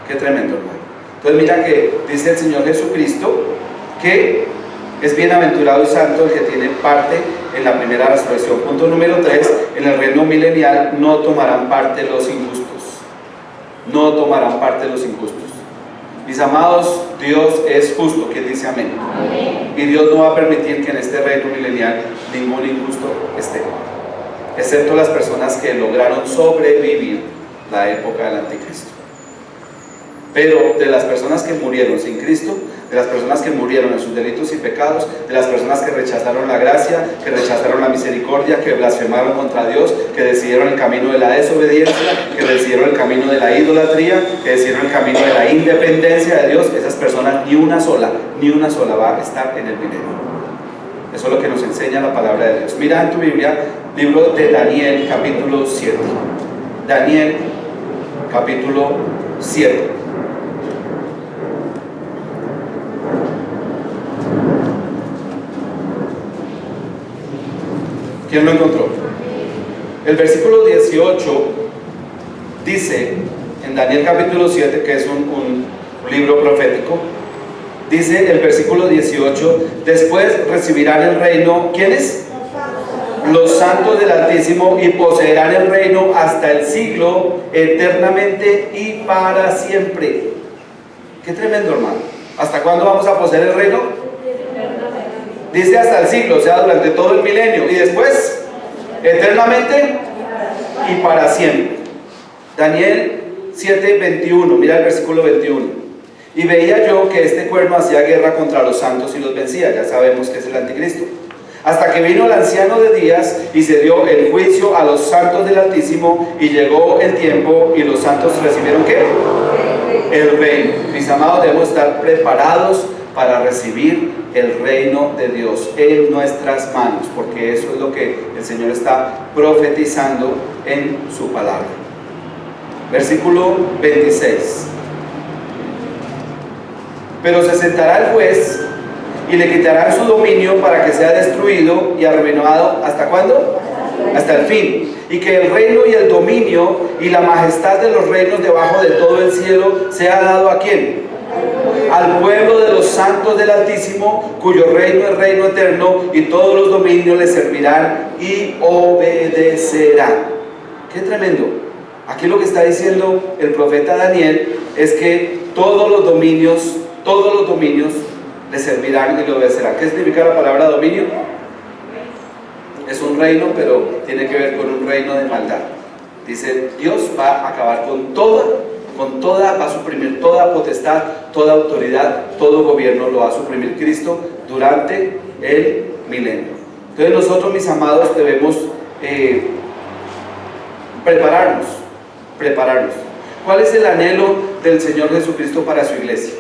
S1: Qué tremendo, hermano. Entonces mira que dice el Señor Jesucristo que es bienaventurado y santo el que tiene parte en la primera resurrección. Punto número 3. En el reino milenial no tomarán parte los injustos. No tomarán parte los injustos. Mis amados, Dios es justo. ¿Quién dice amén? Amén? Y Dios no va a permitir que en este reino milenial ningún injusto esté, excepto las personas que lograron sobrevivir la época del anticristo. Pero de las personas que murieron sin Cristo, de las personas que murieron en sus delitos y pecados, de las personas que rechazaron la gracia, que rechazaron la misericordia, que blasfemaron contra Dios, que decidieron el camino de la desobediencia, que decidieron el camino de la idolatría, que decidieron el camino de la independencia de Dios, esas personas ni una sola va a estar en el milenio. Eso es lo que nos enseña la palabra de Dios. Mira en tu Biblia, libro de Daniel, capítulo 7. Daniel, capítulo 7. ¿Quién lo encontró? El versículo 18 dice, en Daniel capítulo 7, que es un libro profético, Dice el versículo 18, después recibirán el reino, ¿quiénes? Los santos del Altísimo, y poseerán el reino hasta el siglo, eternamente y para siempre. Qué tremendo, hermano. ¿Hasta cuándo vamos a poseer el reino? Dice hasta el siglo, o sea, durante todo el milenio. Y después, eternamente y para siempre. Daniel 7:21, mira el versículo 21. Y veía yo que este cuerno hacía guerra contra los santos y los vencía. Ya sabemos que es el anticristo. Hasta que vino el anciano de días y se dio el juicio a los santos del Altísimo, y llegó el tiempo y los santos recibieron ¿qué? El reino. Mis amados, debemos estar preparados para recibir el reino de Dios en nuestras manos, porque eso es lo que el Señor está profetizando en su palabra. Versículo 26. Pero se sentará el juez y le quitarán su dominio para que sea destruido y arruinado. ¿Hasta cuándo? Hasta el fin. Y que el reino y el dominio y la majestad de los reinos debajo de todo el cielo sea dado ¿a quién? Al pueblo de los santos del Altísimo, cuyo reino es reino eterno, y todos los dominios le servirán y obedecerán. ¡Qué tremendo! Aquí lo que está diciendo el profeta Daniel es que todos los dominios le servirán y le obedecerán. ¿Qué significa la palabra dominio? Es un reino, pero tiene que ver con un reino de maldad. Dice, Dios va a acabar con toda, va a suprimir toda potestad, toda autoridad, todo gobierno lo va a suprimir Cristo durante el milenio. Entonces nosotros, mis amados, debemos prepararnos. ¿Cuál es el anhelo del Señor Jesucristo para su iglesia?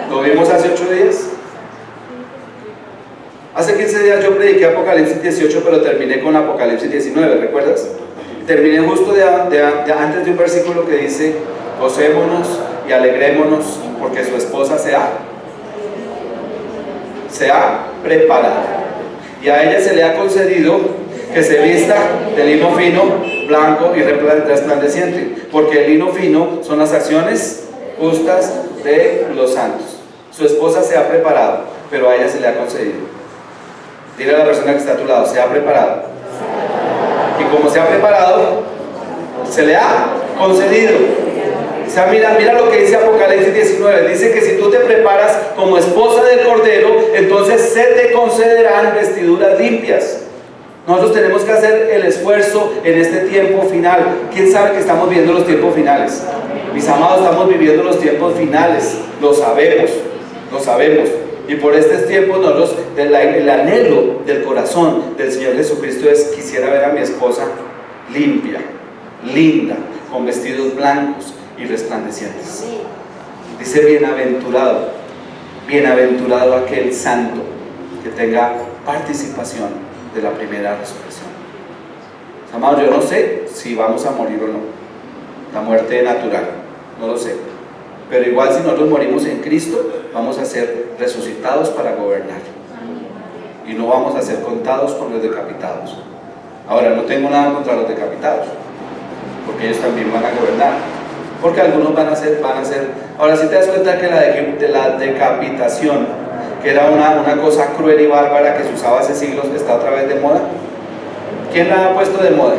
S1: ¿Lo vimos hace 8 días? Hace 15 días yo prediqué Apocalipsis 18, pero terminé con Apocalipsis 19, ¿recuerdas? Terminé justo antes de un versículo que dice, gocémonos y alegrémonos porque su esposa se ha preparado, y a ella se le ha concedido que se vista de lino fino, blanco y resplandeciente, porque el lino fino son las acciones justas de los santos. Su esposa se ha preparado, pero a ella se le ha concedido. Dile a la persona que está a tu lado, se ha preparado. Y como se ha preparado, se le ha concedido. O sea, mira lo que dice Apocalipsis 19. Dice que si tú te preparas como esposa del Cordero, entonces se te concederán vestiduras limpias. Nosotros tenemos que hacer el esfuerzo en este tiempo final. ¿Quién sabe que estamos viviendo los tiempos finales? Mis amados, estamos viviendo los tiempos finales. Lo sabemos. Y por estos tiempos nosotros, el anhelo del corazón del Señor Jesucristo es: quisiera ver a mi esposa limpia, linda, con vestidos blancos y resplandecientes. Dice, bienaventurado aquel santo que tenga participación de la primera resurrección. Amados, yo no sé si vamos a morir o no, la muerte natural, no lo sé, pero igual si nosotros morimos en Cristo, vamos a ser resucitados para gobernar, y no vamos a ser contados con los decapitados. Ahora, no tengo nada contra los decapitados, porque ellos también van a gobernar, porque algunos van a ser. Ahora, si te das cuenta que la decapitación, que era una cosa cruel y bárbara que se usaba hace siglos, está otra vez de moda. ¿Quién la ha puesto de moda?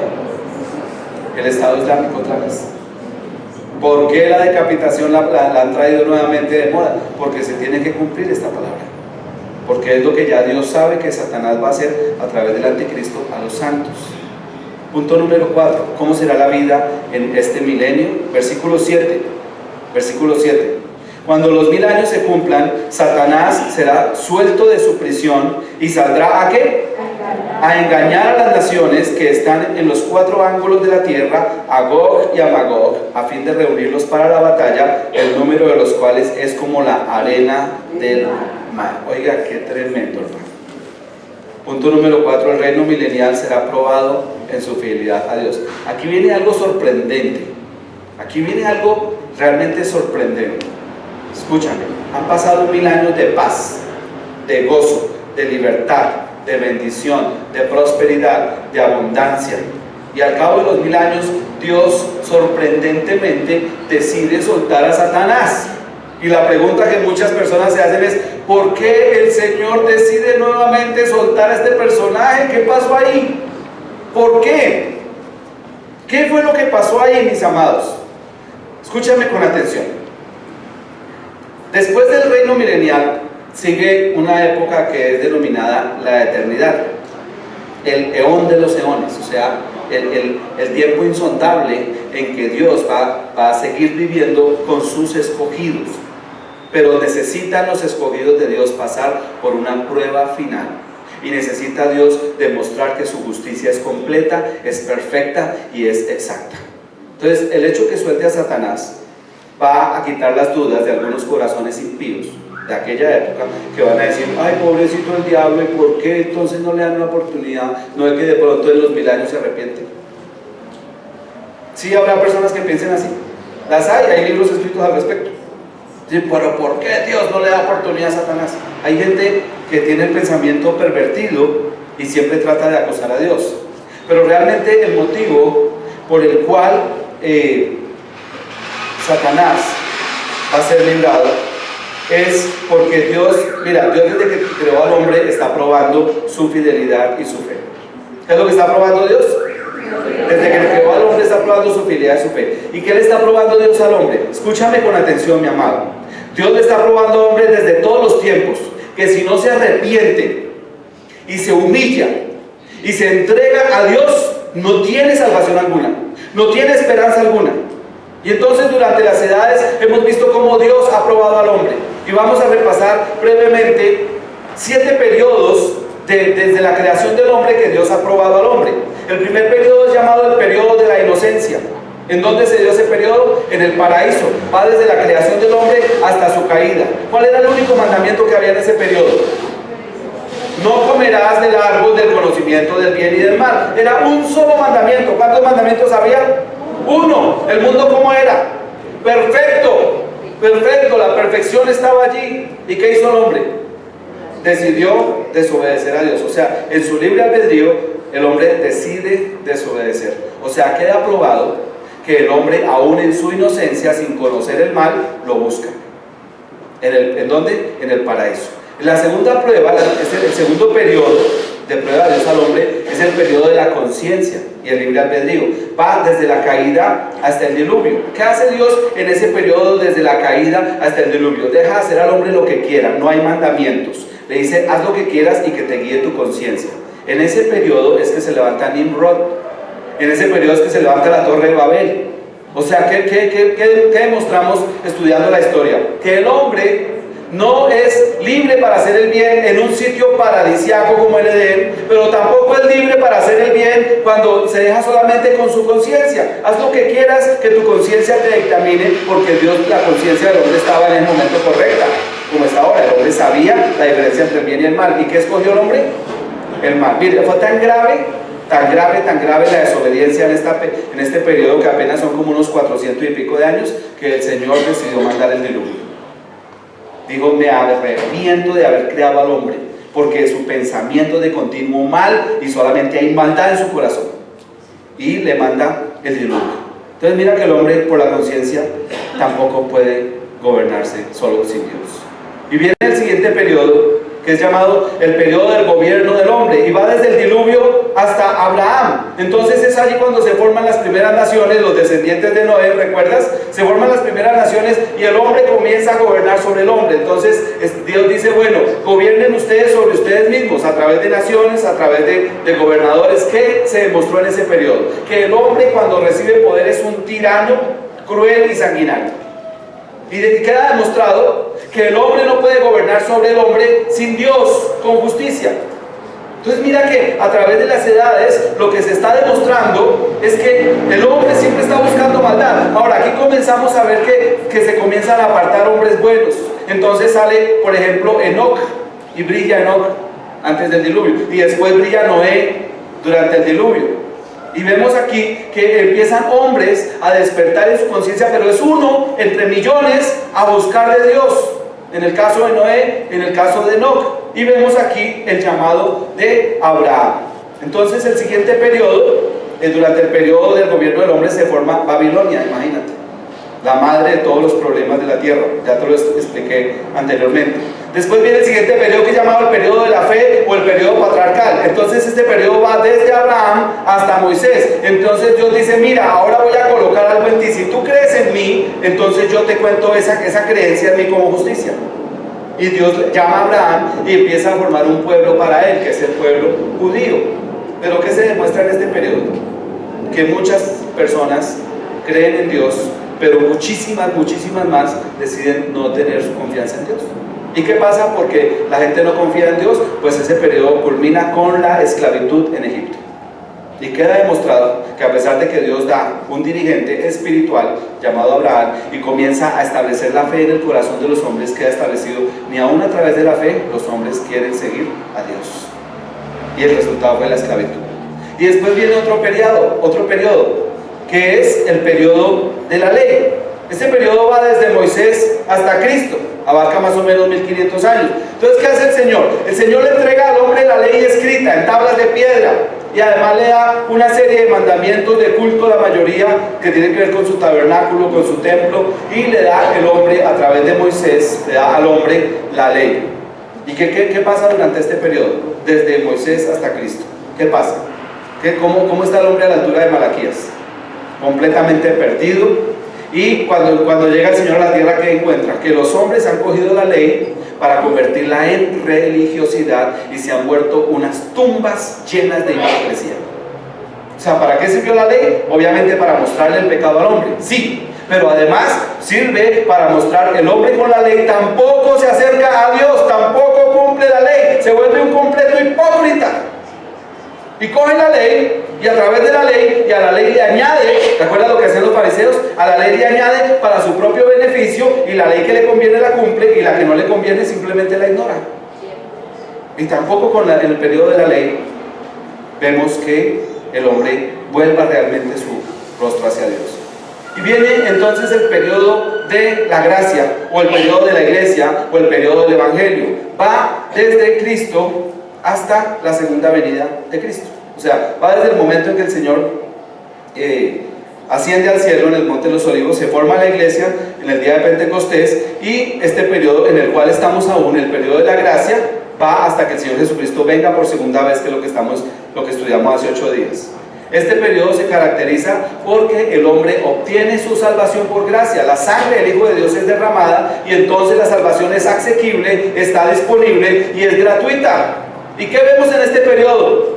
S1: El Estado Islámico otra vez. ¿Por qué la decapitación la han traído nuevamente de moda? Porque se tiene que cumplir esta palabra, porque es lo que ya Dios sabe que Satanás va a hacer a través del anticristo a los santos. Punto número 4, ¿cómo será la vida en este milenio? Versículo 7. Cuando los 1000 años se cumplan, Satanás será suelto de su prisión y saldrá ¿a qué? A engañar a las naciones que están en los 4 ángulos de la tierra, a Gog y a Magog, a fin de reunirlos para la batalla, el número de los cuales es como la arena del mar. Oiga, qué tremendo, hermano. Punto número 4, el reino milenial será probado en su fidelidad a Dios. Aquí viene algo sorprendente, aquí viene algo realmente sorprendente. Escúchame, han pasado 1000 años de paz, de gozo, de libertad, de bendición, de prosperidad, de abundancia, y al cabo de los 1000 años Dios sorprendentemente decide soltar a Satanás. Y la pregunta que muchas personas se hacen es: ¿por qué el Señor decide nuevamente soltar a este personaje? ¿Qué pasó ahí? ¿Por qué? ¿Qué fue lo que pasó ahí, mis amados? Escúchame con atención. Después del reino milenial sigue una época que es denominada la eternidad, el eón de los eones, o sea, el tiempo insondable en que Dios va a seguir viviendo con sus escogidos. Pero necesitan los escogidos de Dios pasar por una prueba final. Y necesita Dios demostrar que su justicia es completa, es perfecta y es exacta. Entonces, el hecho que suelte a Satanás va a quitar las dudas de algunos corazones impíos de aquella época, que van a decir: ay, pobrecito el diablo, ¿y por qué entonces no le dan una oportunidad? No es que de pronto en los 1000 años se arrepiente. Sí, habrá personas que piensen así. Las hay libros escritos al respecto. Sí, pero ¿por qué Dios no le da oportunidad a Satanás? Hay gente que tiene el pensamiento pervertido y siempre trata de acusar a Dios. Pero realmente el motivo por el cual Satanás va a ser librado es porque Dios, mira, Dios desde que creó al hombre está probando su fidelidad y su fe. ¿Qué es lo que está probando Dios? Desde que creó al hombre está probando su fidelidad y su fe. ¿Y qué le está probando Dios al hombre? Escúchame con atención, mi amado. Dios le está probando al hombre desde todos los tiempos, que si no se arrepiente y se humilla y se entrega a Dios, no tiene salvación alguna, no tiene esperanza alguna. Y entonces durante las edades hemos visto cómo Dios ha probado al hombre. Y vamos a repasar brevemente 7 periodos desde la creación del hombre que Dios ha probado al hombre. El primer periodo es llamado el periodo de la inocencia. ¿En dónde se dio ese periodo? En el paraíso. Va desde la creación del hombre hasta su caída. ¿Cuál era el único mandamiento que había en ese periodo? No comerás del árbol del conocimiento del bien y del mal. Era un solo mandamiento. ¿Cuántos mandamientos había? Uno. ¿El mundo cómo era? Perfecto. Perfecto. La perfección estaba allí. ¿Y qué hizo el hombre? Decidió desobedecer a Dios. O sea, en su libre albedrío, el hombre decide desobedecer. O sea, queda probado que el hombre, aún en su inocencia, sin conocer el mal, lo busca. ¿En dónde? En el paraíso. La segunda prueba, el segundo periodo de prueba de Dios al hombre, es el periodo de la conciencia y el libre albedrío. Va desde la caída hasta el diluvio. ¿Qué hace Dios en ese periodo desde la caída hasta el diluvio? Deja hacer al hombre lo que quiera, no hay mandamientos. Le dice: haz lo que quieras y que te guíe tu conciencia. En ese periodo es que se levanta Nimrod. En ese periodo es que se levanta la Torre de Babel. O sea, ¿qué demostramos estudiando la historia? Que el hombre no es libre para hacer el bien en un sitio paradisíaco como el Edén, pero tampoco es libre para hacer el bien cuando se deja solamente con su conciencia. Haz lo que quieras, que tu conciencia te dictamine, porque Dios, la conciencia del hombre estaba en el momento correcta, como está ahora. El hombre sabía la diferencia entre el bien y el mal. ¿Y qué escogió el hombre? El mal. Mire, fue tan grave la desobediencia en este periodo, que apenas son como unos 400 y pico de años, que el Señor decidió mandar el diluvio. Dijo: me arrepiento de haber creado al hombre, porque su pensamiento de continuo mal, y solamente hay maldad en su corazón. Y le manda el diluvio. Entonces mira que el hombre, por la conciencia, tampoco puede gobernarse solo sin Dios. Y viene el siguiente periodo, que es llamado el periodo del gobierno del hombre, y va desde el diluvio hasta Abraham. Entonces es allí cuando se forman las primeras naciones, los descendientes de Noé, ¿recuerdas? Se forman las primeras naciones y el hombre comienza a gobernar sobre el hombre. Entonces Dios dice: bueno, gobiernen ustedes sobre ustedes mismos, a través de naciones, a través de gobernadores. ¿Qué se demostró en ese periodo? Que el hombre, cuando recibe poder, es un tirano cruel y sanguinario. Y queda demostrado que el hombre no puede gobernar sobre el hombre sin Dios, con justicia. Entonces mira que a través de las edades lo que se está demostrando es que el hombre siempre está buscando maldad. Ahora aquí comenzamos a ver que se comienzan a apartar hombres buenos. Entonces sale, por ejemplo, Enoc, y brilla Enoc antes del diluvio, y después brilla Noé durante el diluvio. Y vemos aquí que empiezan hombres a despertar en su conciencia, pero es uno entre millones a buscar de Dios. En el caso de Noé, en el caso de Enoc. Y vemos aquí el llamado de Abraham. Entonces el siguiente periodo, durante el periodo del gobierno del hombre, se forma Babilonia, imagínate. la madre de todos los problemas de la tierra. Ya te lo expliqué anteriormente. Después viene el siguiente periodo, que es llamado el periodo de la fe o el periodo patriarcal. Entonces este periodo va desde Abraham hasta Moisés. Entonces Dios dice: mira, ahora voy a colocar algo en ti. Si tú crees en mí, entonces yo te cuento esa creencia en mí como justicia. Y Dios llama a Abraham y empieza a formar un pueblo para él, que es el pueblo judío. Pero ¿qué se demuestra en este periodo? Que muchas personas creen en Dios, pero muchísimas más deciden no tener su confianza en Dios. ¿Y qué pasa? Porque la gente no confía en Dios, pues ese periodo culmina con la esclavitud en Egipto. Y queda demostrado que a pesar de que Dios da un dirigente espiritual llamado Abraham y comienza a establecer la fe en el corazón de los hombres, queda establecido, ni aún a través de la fe los hombres quieren seguir a Dios. Y el resultado fue la esclavitud. Y después viene otro periodo, que es el periodo de la ley. Este periodo va desde Moisés hasta Cristo, abarca más o menos 1500 años. Entonces, ¿qué hace el Señor? El Señor le entrega al hombre la ley escrita en tablas de piedra, y además le da una serie de mandamientos de culto, la mayoría que tienen que ver con su tabernáculo, con su templo, y le da el hombre, a través de Moisés, le da al hombre la ley. ¿Y qué pasa durante este periodo? Desde Moisés hasta Cristo. ¿Qué pasa? ¿Cómo está el hombre a la altura de Malaquías? Completamente perdido. Y cuando llega el Señor a la tierra, ¿qué encuentra? Que los hombres han cogido la ley para convertirla en religiosidad y se han vuelto unas tumbas llenas de hipocresía. O sea, ¿para qué sirvió la ley? Obviamente para mostrarle el pecado al hombre, sí, pero además sirve para mostrar el hombre con la ley tampoco se acerca a Dios, tampoco cumple la ley, se vuelve un completo hipócrita. Y coge la ley, y a través de la ley, y a la ley le añade, ¿te acuerdas lo que hacían los fariseos? A la ley le añade para su propio beneficio, y la ley que le conviene la cumple, y la que no le conviene simplemente la ignora. Y tampoco en el periodo de la ley vemos que el hombre vuelva realmente su rostro hacia Dios. Y viene entonces el periodo de la gracia, o el periodo de la iglesia, o el periodo del evangelio. Va desde Cristo hasta la segunda venida de Cristo. O sea, va desde el momento en que el Señor asciende al cielo en el Monte de los Olivos, se forma la iglesia en el día de Pentecostés, y este periodo en el cual estamos aún, el periodo de la gracia, va hasta que el Señor Jesucristo venga por segunda vez, que es lo que estudiamos hace 8 días. Este periodo se caracteriza porque el hombre obtiene su salvación por gracia. La sangre del Hijo de Dios es derramada, y entonces la salvación es asequible, está disponible y es gratuita. ¿Y qué vemos en este periodo?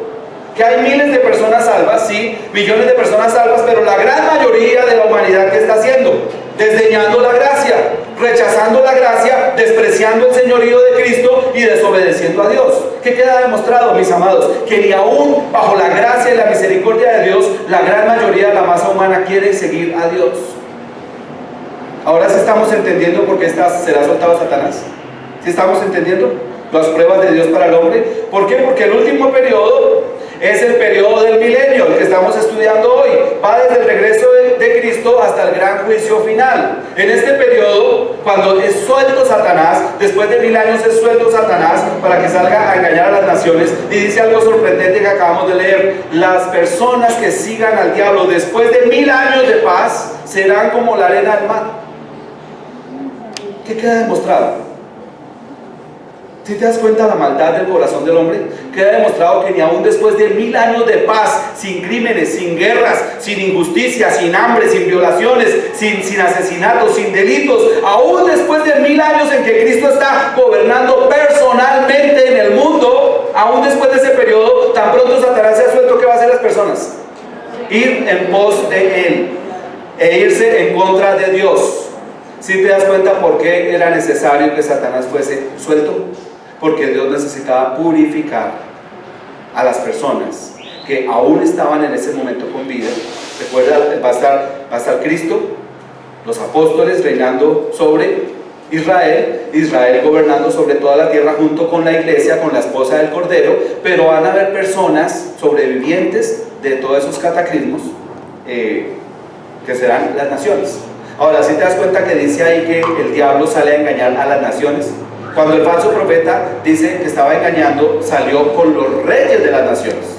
S1: Que hay miles de personas salvas, sí, millones de personas salvas, pero la gran mayoría de la humanidad, ¿qué está haciendo? Desdeñando la gracia, rechazando la gracia, despreciando el señorío de Cristo y desobedeciendo a Dios. ¿Qué queda demostrado, mis amados? Que ni aún bajo la gracia y la misericordia de Dios, la gran mayoría de la masa humana quiere seguir a Dios. Ahora sí estamos entendiendo por qué será soltado Satanás. ¿Sí estamos entendiendo las pruebas de Dios para el hombre? ¿Por qué? Porque el último periodo es el periodo del milenio, el que estamos estudiando hoy. Va desde el regreso de Cristo hasta el gran juicio final. En este periodo, cuando es suelto Satanás, después de 1000 años es suelto Satanás para que salga a engañar a las naciones, y dice algo sorprendente que acabamos de leer: las personas que sigan al diablo después de 1000 años de paz serán como la arena del mar. ¿Qué queda demostrado? ¿Sí te das cuenta la maldad del corazón del hombre? Queda demostrado que ni aún después de 1000 años de paz, sin crímenes, sin guerras, sin injusticia, sin hambre, sin violaciones, sin asesinatos, sin delitos, aún después de 1000 años en que Cristo está gobernando personalmente en el mundo, aún después de ese periodo, tan pronto Satanás se ha suelto, ¿qué va a hacer las personas? Ir en pos de él e irse en contra de Dios. ¿Sí te das cuenta por qué era necesario que Satanás fuese suelto? Porque Dios necesitaba purificar a las personas que aún estaban en ese momento con vida. Recuerda, va a estar Cristo, los apóstoles reinando sobre Israel gobernando sobre toda la tierra junto con la iglesia, con la esposa del Cordero, pero van a haber personas sobrevivientes de todos esos cataclismos que serán las naciones. Ahora, si te das cuenta que dice ahí que el diablo sale a engañar a las naciones. Cuando el falso profeta dice que estaba engañando, salió con los reyes de las naciones.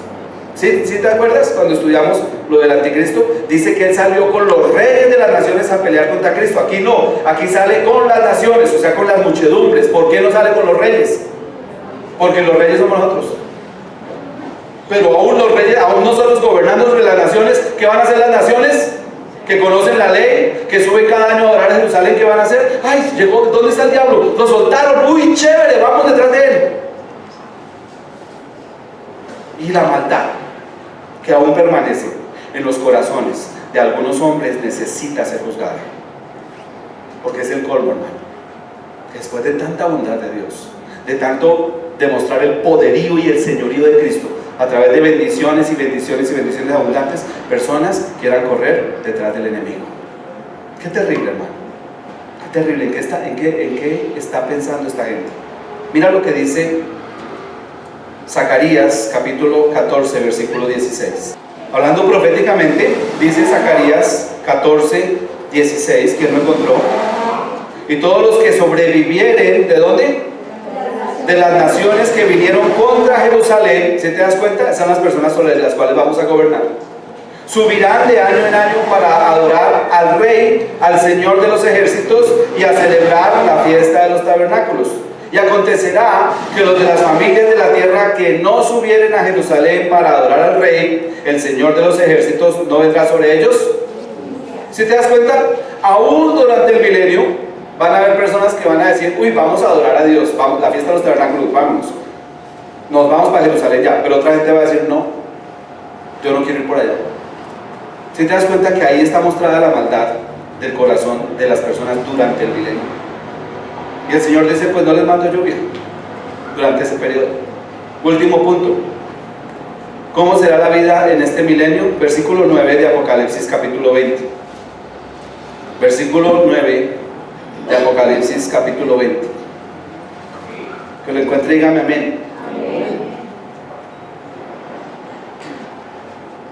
S1: ¿Sí te acuerdas cuando estudiamos lo del anticristo? Dice que él salió con los reyes de las naciones a pelear contra Cristo. Aquí no, aquí sale con las naciones, o sea, con las muchedumbres. ¿Por qué no sale con los reyes? Porque los reyes somos nosotros. Pero aún los reyes, aún no son los gobernantes de las naciones. ¿Qué van a hacer las naciones? Que conocen la ley, que suben cada año a adorar a Jerusalén. ¿Qué van a hacer? ¡Ay, llegó! ¿Dónde está el diablo? Lo soltaron. ¡Uy, chévere! Vamos detrás de él. Y la maldad que aún permanece en los corazones de algunos hombres necesita ser juzgada, porque es el colmo, hermano. Después de tanta bondad de Dios, de tanto demostrar el poderío y el señorío de Cristo a través de bendiciones y bendiciones y bendiciones abundantes, personas quieran correr detrás del enemigo. Qué terrible, hermano. Qué terrible. ¿En qué está pensando esta gente? Mira lo que dice Zacarías capítulo 14 versículo 16. Hablando proféticamente, dice Zacarías 14, 16, ¿quién lo encontró? Y todos los que sobrevivieren, ¿de dónde? De las naciones que vinieron contra Jerusalén, ¿sí te das cuenta? Son las personas sobre las cuales vamos a gobernar. Subirán de año en año para adorar al Rey, al Señor de los ejércitos, y a celebrar la fiesta de los tabernáculos. Y acontecerá que los de las familias de la tierra que no subieren a Jerusalén para adorar al Rey, el Señor de los ejércitos, no vendrá sobre ellos. ¿Sí te das cuenta? Aún durante el milenio van a haber personas que van a decir: uy, vamos a adorar a Dios, vamos, la fiesta de los tabernáculos, vámonos, nos vamos para Jerusalén ya. Pero otra gente va a decir: no, yo no quiero ir por allá. ¿Sí te das cuenta que ahí está mostrada la maldad del corazón de las personas durante el milenio? Y el Señor dice: pues no les mando lluvia durante ese periodo. Último punto. ¿Cómo será la vida en este milenio? Versículo 9 de Apocalipsis capítulo 20. Versículo 9 de Apocalipsis capítulo 20. Que lo encuentre, dígame amén. Amén.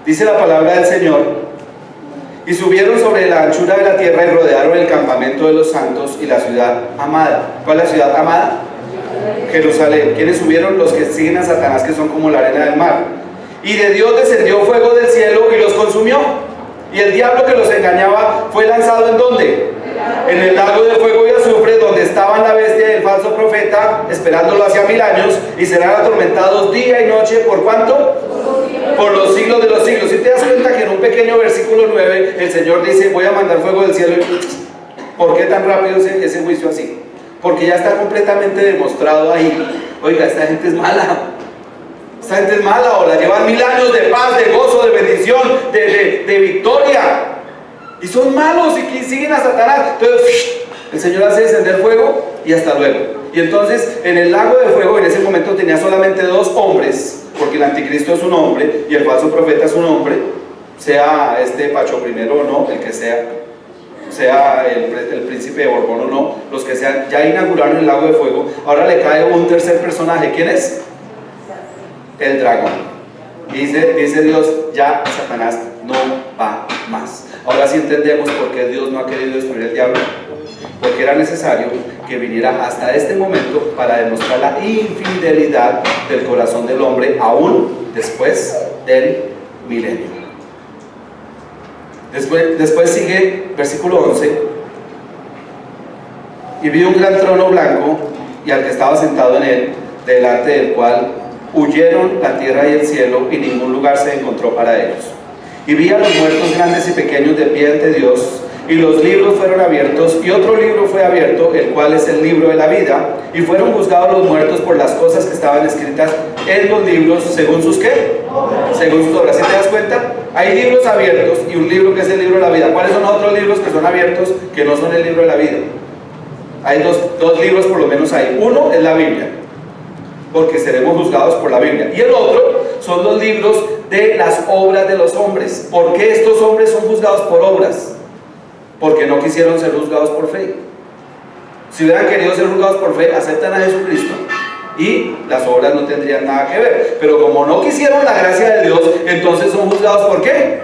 S1: Dice la palabra del Señor: y subieron sobre la anchura de la tierra y rodearon el campamento de los santos y la ciudad amada. ¿Cuál es la ciudad amada? Jerusalén. ¿Quiénes subieron? Los que siguen a Satanás, que son como la arena del mar. Y de Dios descendió fuego del cielo y los consumió. Y el diablo que los engañaba fue lanzado ¿en dónde? En el lago de fuego y azufre, donde estaban la bestia y el falso profeta, esperándolo hacia 1000 años, y serán atormentados día y noche. ¿Por cuánto? Por los siglos de los siglos. Si te das cuenta que en un pequeño versículo 9 el Señor dice: voy a mandar fuego del cielo. ¿Por qué tan rápido ese juicio así? Porque ya está completamente demostrado ahí. Oiga, esta gente es mala. Esta gente es mala, o la llevan 1000 años de paz, de gozo, de bendición, de victoria, y son malos y siguen a Satanás. Entonces el Señor hace descender fuego y hasta luego. Y entonces en el lago de fuego en ese momento tenía solamente 2 hombres, porque el anticristo es un hombre y el falso profeta es un hombre, sea Pacho I o no, el que sea el príncipe de Borbón o no, los que sean, ya inauguraron el lago de fuego. Ahora le cae un tercer personaje. ¿Quién es? El dragón. Y dice Dios: ya Satanás no va más. Ahora sí entendemos por qué Dios no ha querido destruir el diablo, porque era necesario que viniera hasta este momento para demostrar la infidelidad del corazón del hombre aún después del milenio. Después sigue versículo 11: y vi un gran trono blanco y al que estaba sentado en él, delante del cual huyeron la tierra y el cielo, y ningún lugar se encontró para ellos. Y vi a los muertos grandes y pequeños de pie ante Dios, y los libros fueron abiertos, y otro libro fue abierto, el cual es el libro de la vida, y fueron juzgados los muertos por las cosas que estaban escritas en los libros, según sus ¿qué? Según sus obras. ¿Sí te das cuenta? Hay libros abiertos y un libro que es el libro de la vida. ¿Cuáles son los otros libros que son abiertos que no son el libro de la vida? Hay dos libros por lo menos ahí. Uno es la Biblia, porque seremos juzgados por la Biblia, y el otro son los libros de las obras de los hombres. ¿Por qué estos hombres son juzgados por obras? Porque no quisieron ser juzgados por fe. Si hubieran querido ser juzgados por fe, aceptan a Jesucristo y las obras no tendrían nada que ver. Pero como no quisieron la gracia de Dios, entonces son juzgados ¿por qué?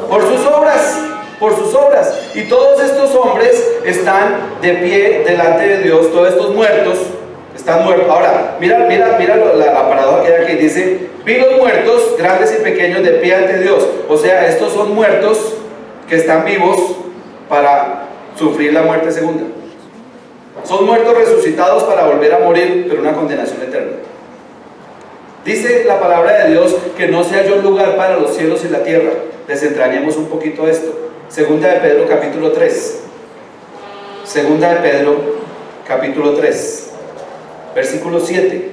S1: Por sus obras. Por sus obras. Y todos estos hombres están de pie delante de Dios, todos estos muertos Están muertos. Ahora, mira la paradoja que hay aquí. Dice, vi los muertos, grandes y pequeños, de pie ante Dios. O sea, estos son muertos que están vivos para sufrir la muerte segunda. Son muertos resucitados para volver a morir, pero una condenación eterna. Dice la palabra de Dios que no se halló lugar para los cielos y la tierra. Desentrañemos un poquito esto. Segunda de Pedro, capítulo 3. Segunda de Pedro, capítulo 3, versículo 7.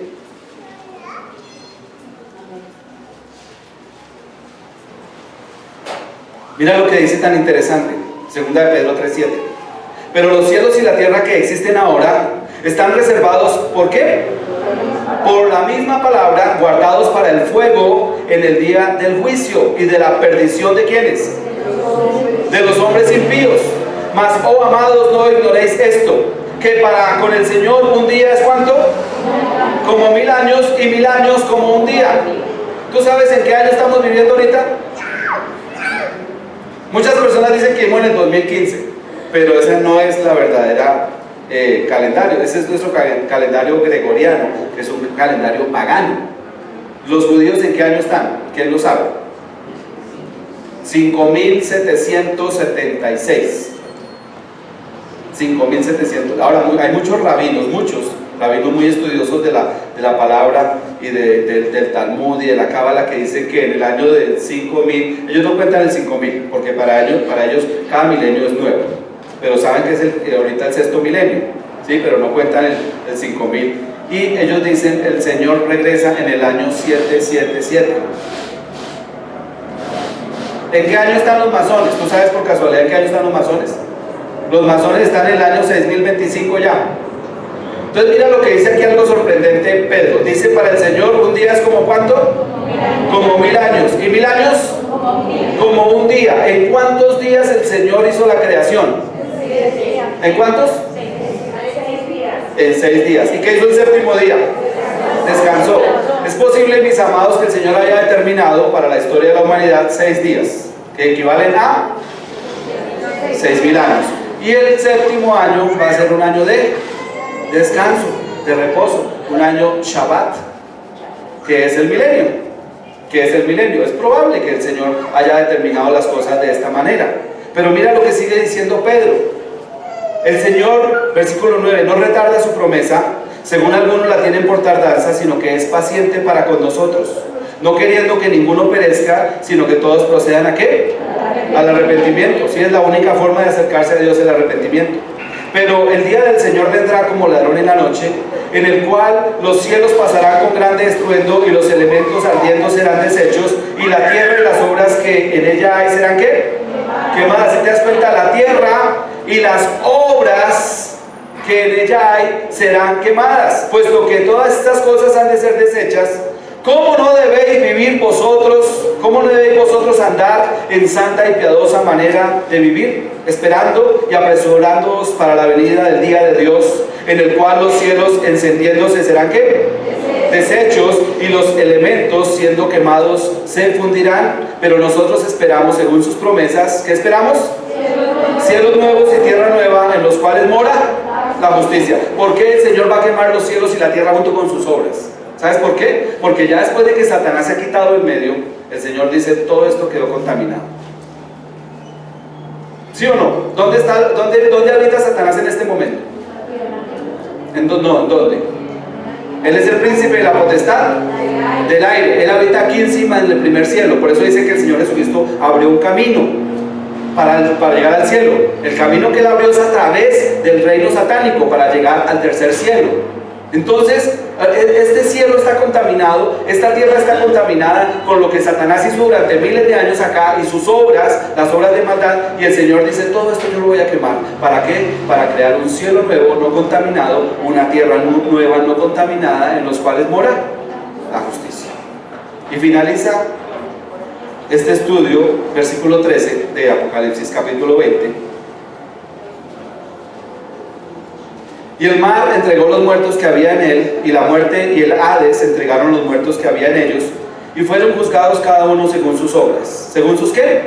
S1: Mira lo que dice tan interesante. Segunda de Pedro 3, 7. Pero los cielos y la tierra que existen ahora están reservados, ¿por qué? Por la misma palabra, guardados para el fuego en el día del juicio y de la perdición de ¿quiénes? De los hombres impíos. Mas, oh amados, no ignoréis esto, que para con el Señor un día es ¿cuánto? Como 1000 años, y 1000 años como un día. ¿Tú sabes en qué año estamos viviendo ahorita? Muchas personas dicen que vivimos en el 2015, pero esa no es la verdadera calendario. Ese es nuestro calendario gregoriano, que es un calendario pagano. ¿Los judíos en qué año están? ¿Quién lo sabe? 5776. 5700. Ahora, hay muchos rabinos muy estudiosos de la palabra y del Talmud y de la Cábala, que dicen que en el año del 5000, ellos no cuentan el 5000, porque para ellos cada milenio es nuevo, pero saben que es ahorita el sexto milenio, ¿sí? Pero no cuentan el 5000, y ellos dicen el Señor regresa en el año 777. ¿En qué año están los masones? ¿Tú sabes por casualidad en qué año están los masones? Los masones están en el año 6025 ya. Entonces mira lo que dice aquí, algo sorprendente Pedro. Dice, para el Señor un día es como ¿cuánto? Como 1000 años. ¿Y 1000 años? Como un día. ¿En cuántos días el Señor hizo la creación? ¿En cuántos? En 6 días. ¿Y qué hizo el séptimo día? Descansó. Es posible, mis amados, que el Señor haya determinado para la historia de la humanidad 6 días, que equivalen a 6000 años. Y el séptimo año va a ser un año de descanso, de reposo, un año Shabbat, que es el milenio. Es probable que el Señor haya determinado las cosas de esta manera. Pero mira lo que sigue diciendo Pedro. El Señor, versículo 9, no retarda su promesa, según algunos la tienen por tardanza, sino que es paciente para con nosotros, no queriendo que ninguno perezca, sino que todos procedan ¿a qué? Al arrepentimiento. Sí, es la única forma de acercarse a Dios, el arrepentimiento. Pero el día del Señor vendrá como ladrón en la noche, en el cual los cielos pasarán con grande estruendo, y los elementos ardiendo serán deshechos, y la tierra y las obras que en ella hay serán ¿qué? Quemadas. Si te das cuenta, la tierra y las obras que en ella hay serán quemadas, puesto que todas estas cosas han de ser deshechas. ¿Cómo no debéis vivir vosotros? ¿Cómo no debéis vosotros andar en santa y piadosa manera de vivir, esperando y apresurándoos para la venida del día de Dios, en el cual los cielos encendiéndose serán ¿qué? Deshechos, y los elementos siendo quemados se fundirán? Pero nosotros esperamos, según sus promesas, ¿qué esperamos? Cielos nuevos y tierra nueva, en los cuales mora la justicia. ¿Por qué el Señor va a quemar los cielos y la tierra junto con sus obras? ¿Sabes por qué? Porque ya después de que Satanás se ha quitado en medio, el Señor dice, todo esto quedó contaminado. ¿Sí o no? ¿Dónde habita Satanás en este momento? ¿En dónde? Él es el príncipe de la potestad del aire. Él habita aquí encima en el primer cielo. Por eso dice que el Señor Jesucristo abrió un camino para llegar al cielo. El camino que Él abrió es a través del reino satánico para llegar al tercer cielo. Entonces, este cielo está contaminado, esta tierra está contaminada con lo que Satanás hizo durante miles de años acá, y sus obras, las obras de maldad, y el Señor dice, todo esto yo lo voy a quemar. ¿Para qué? Para crear un cielo nuevo, no contaminado, una tierra nueva, no contaminada, en los cuales mora la justicia. Y finaliza este estudio, versículo 13 de Apocalipsis capítulo 20. Y el mar entregó los muertos que había en él, y la muerte y el Hades entregaron los muertos que había en ellos, y fueron juzgados cada uno según sus obras. ¿Según sus qué?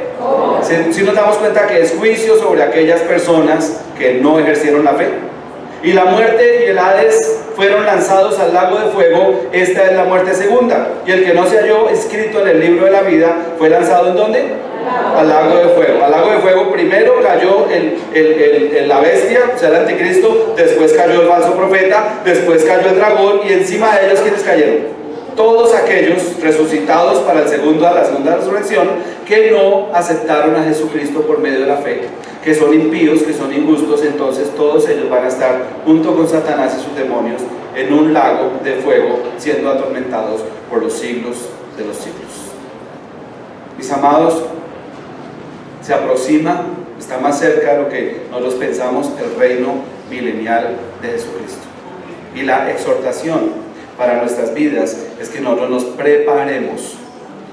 S1: Si nos damos cuenta que es juicio sobre aquellas personas que no ejercieron la fe. Y la muerte y el Hades fueron lanzados al lago de fuego. Esta es la muerte segunda. Y el que no se halló escrito en el libro de la vida fue lanzado ¿en dónde? Al lago de fuego. Al lago de fuego primero cayó la bestia, o sea el anticristo, después cayó el falso profeta, después cayó el dragón, y encima de ellos ¿quiénes cayeron? Todos aquellos resucitados para la segunda resurrección, que no aceptaron a Jesucristo por medio de la fe, que son impíos, que son injustos. Entonces todos ellos van a estar junto con Satanás y sus demonios en un lago de fuego, siendo atormentados por los siglos de los siglos. Mis amados, se aproxima, está más cerca de lo que nosotros pensamos, el reino milenial de Jesucristo. Y la exhortación para nuestras vidas es que nosotros nos preparemos.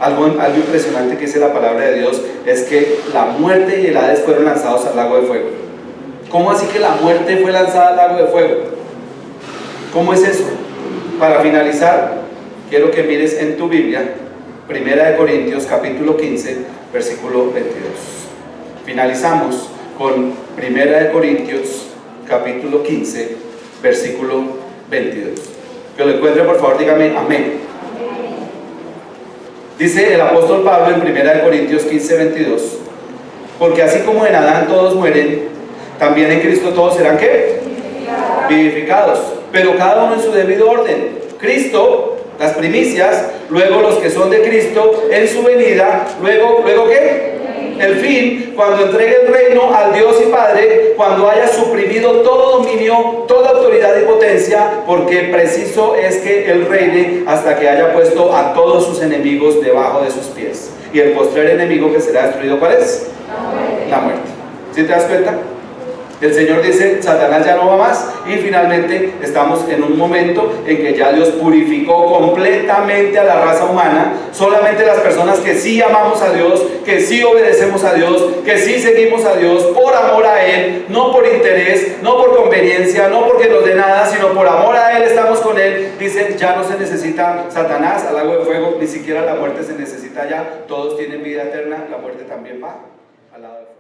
S1: Algo impresionante que dice la palabra de Dios es que la muerte y el Hades fueron lanzados al lago de fuego. ¿Cómo así que la muerte fue lanzada al lago de fuego? ¿Cómo es eso? Para finalizar, quiero que mires en tu Biblia, 1 Corintios capítulo 15, versículo 22. Finalizamos con 1 Corintios capítulo 15, versículo 22. Que lo encuentre, por favor, dígame amén. Dice el apóstol Pablo en 1 Corintios 15, 22: porque así como en Adán todos mueren, también en Cristo todos serán ¿qué? Vivificados, pero cada uno en su debido orden. Cristo, las primicias, luego los que son de Cristo en su venida, luego ¿qué? El fin, cuando entregue el reino al Dios y Padre, cuando haya suprimido todo dominio, toda autoridad y potencia, porque preciso es que Él reine hasta que haya puesto a todos sus enemigos debajo de sus pies. Y el postrer enemigo que será destruido, ¿cuál es? La muerte. ¿Sí te das cuenta? El Señor dice, Satanás ya no va más, y finalmente estamos en un momento en que ya Dios purificó completamente a la raza humana. Solamente las personas que sí amamos a Dios, que sí obedecemos a Dios, que sí seguimos a Dios por amor a Él, no por interés, no por conveniencia, no porque nos dé nada, sino por amor a Él estamos con Él. Dicen, ya no se necesita Satanás al lago de fuego, ni siquiera la muerte se necesita ya. Todos tienen vida eterna, la muerte también va al lado de fuego.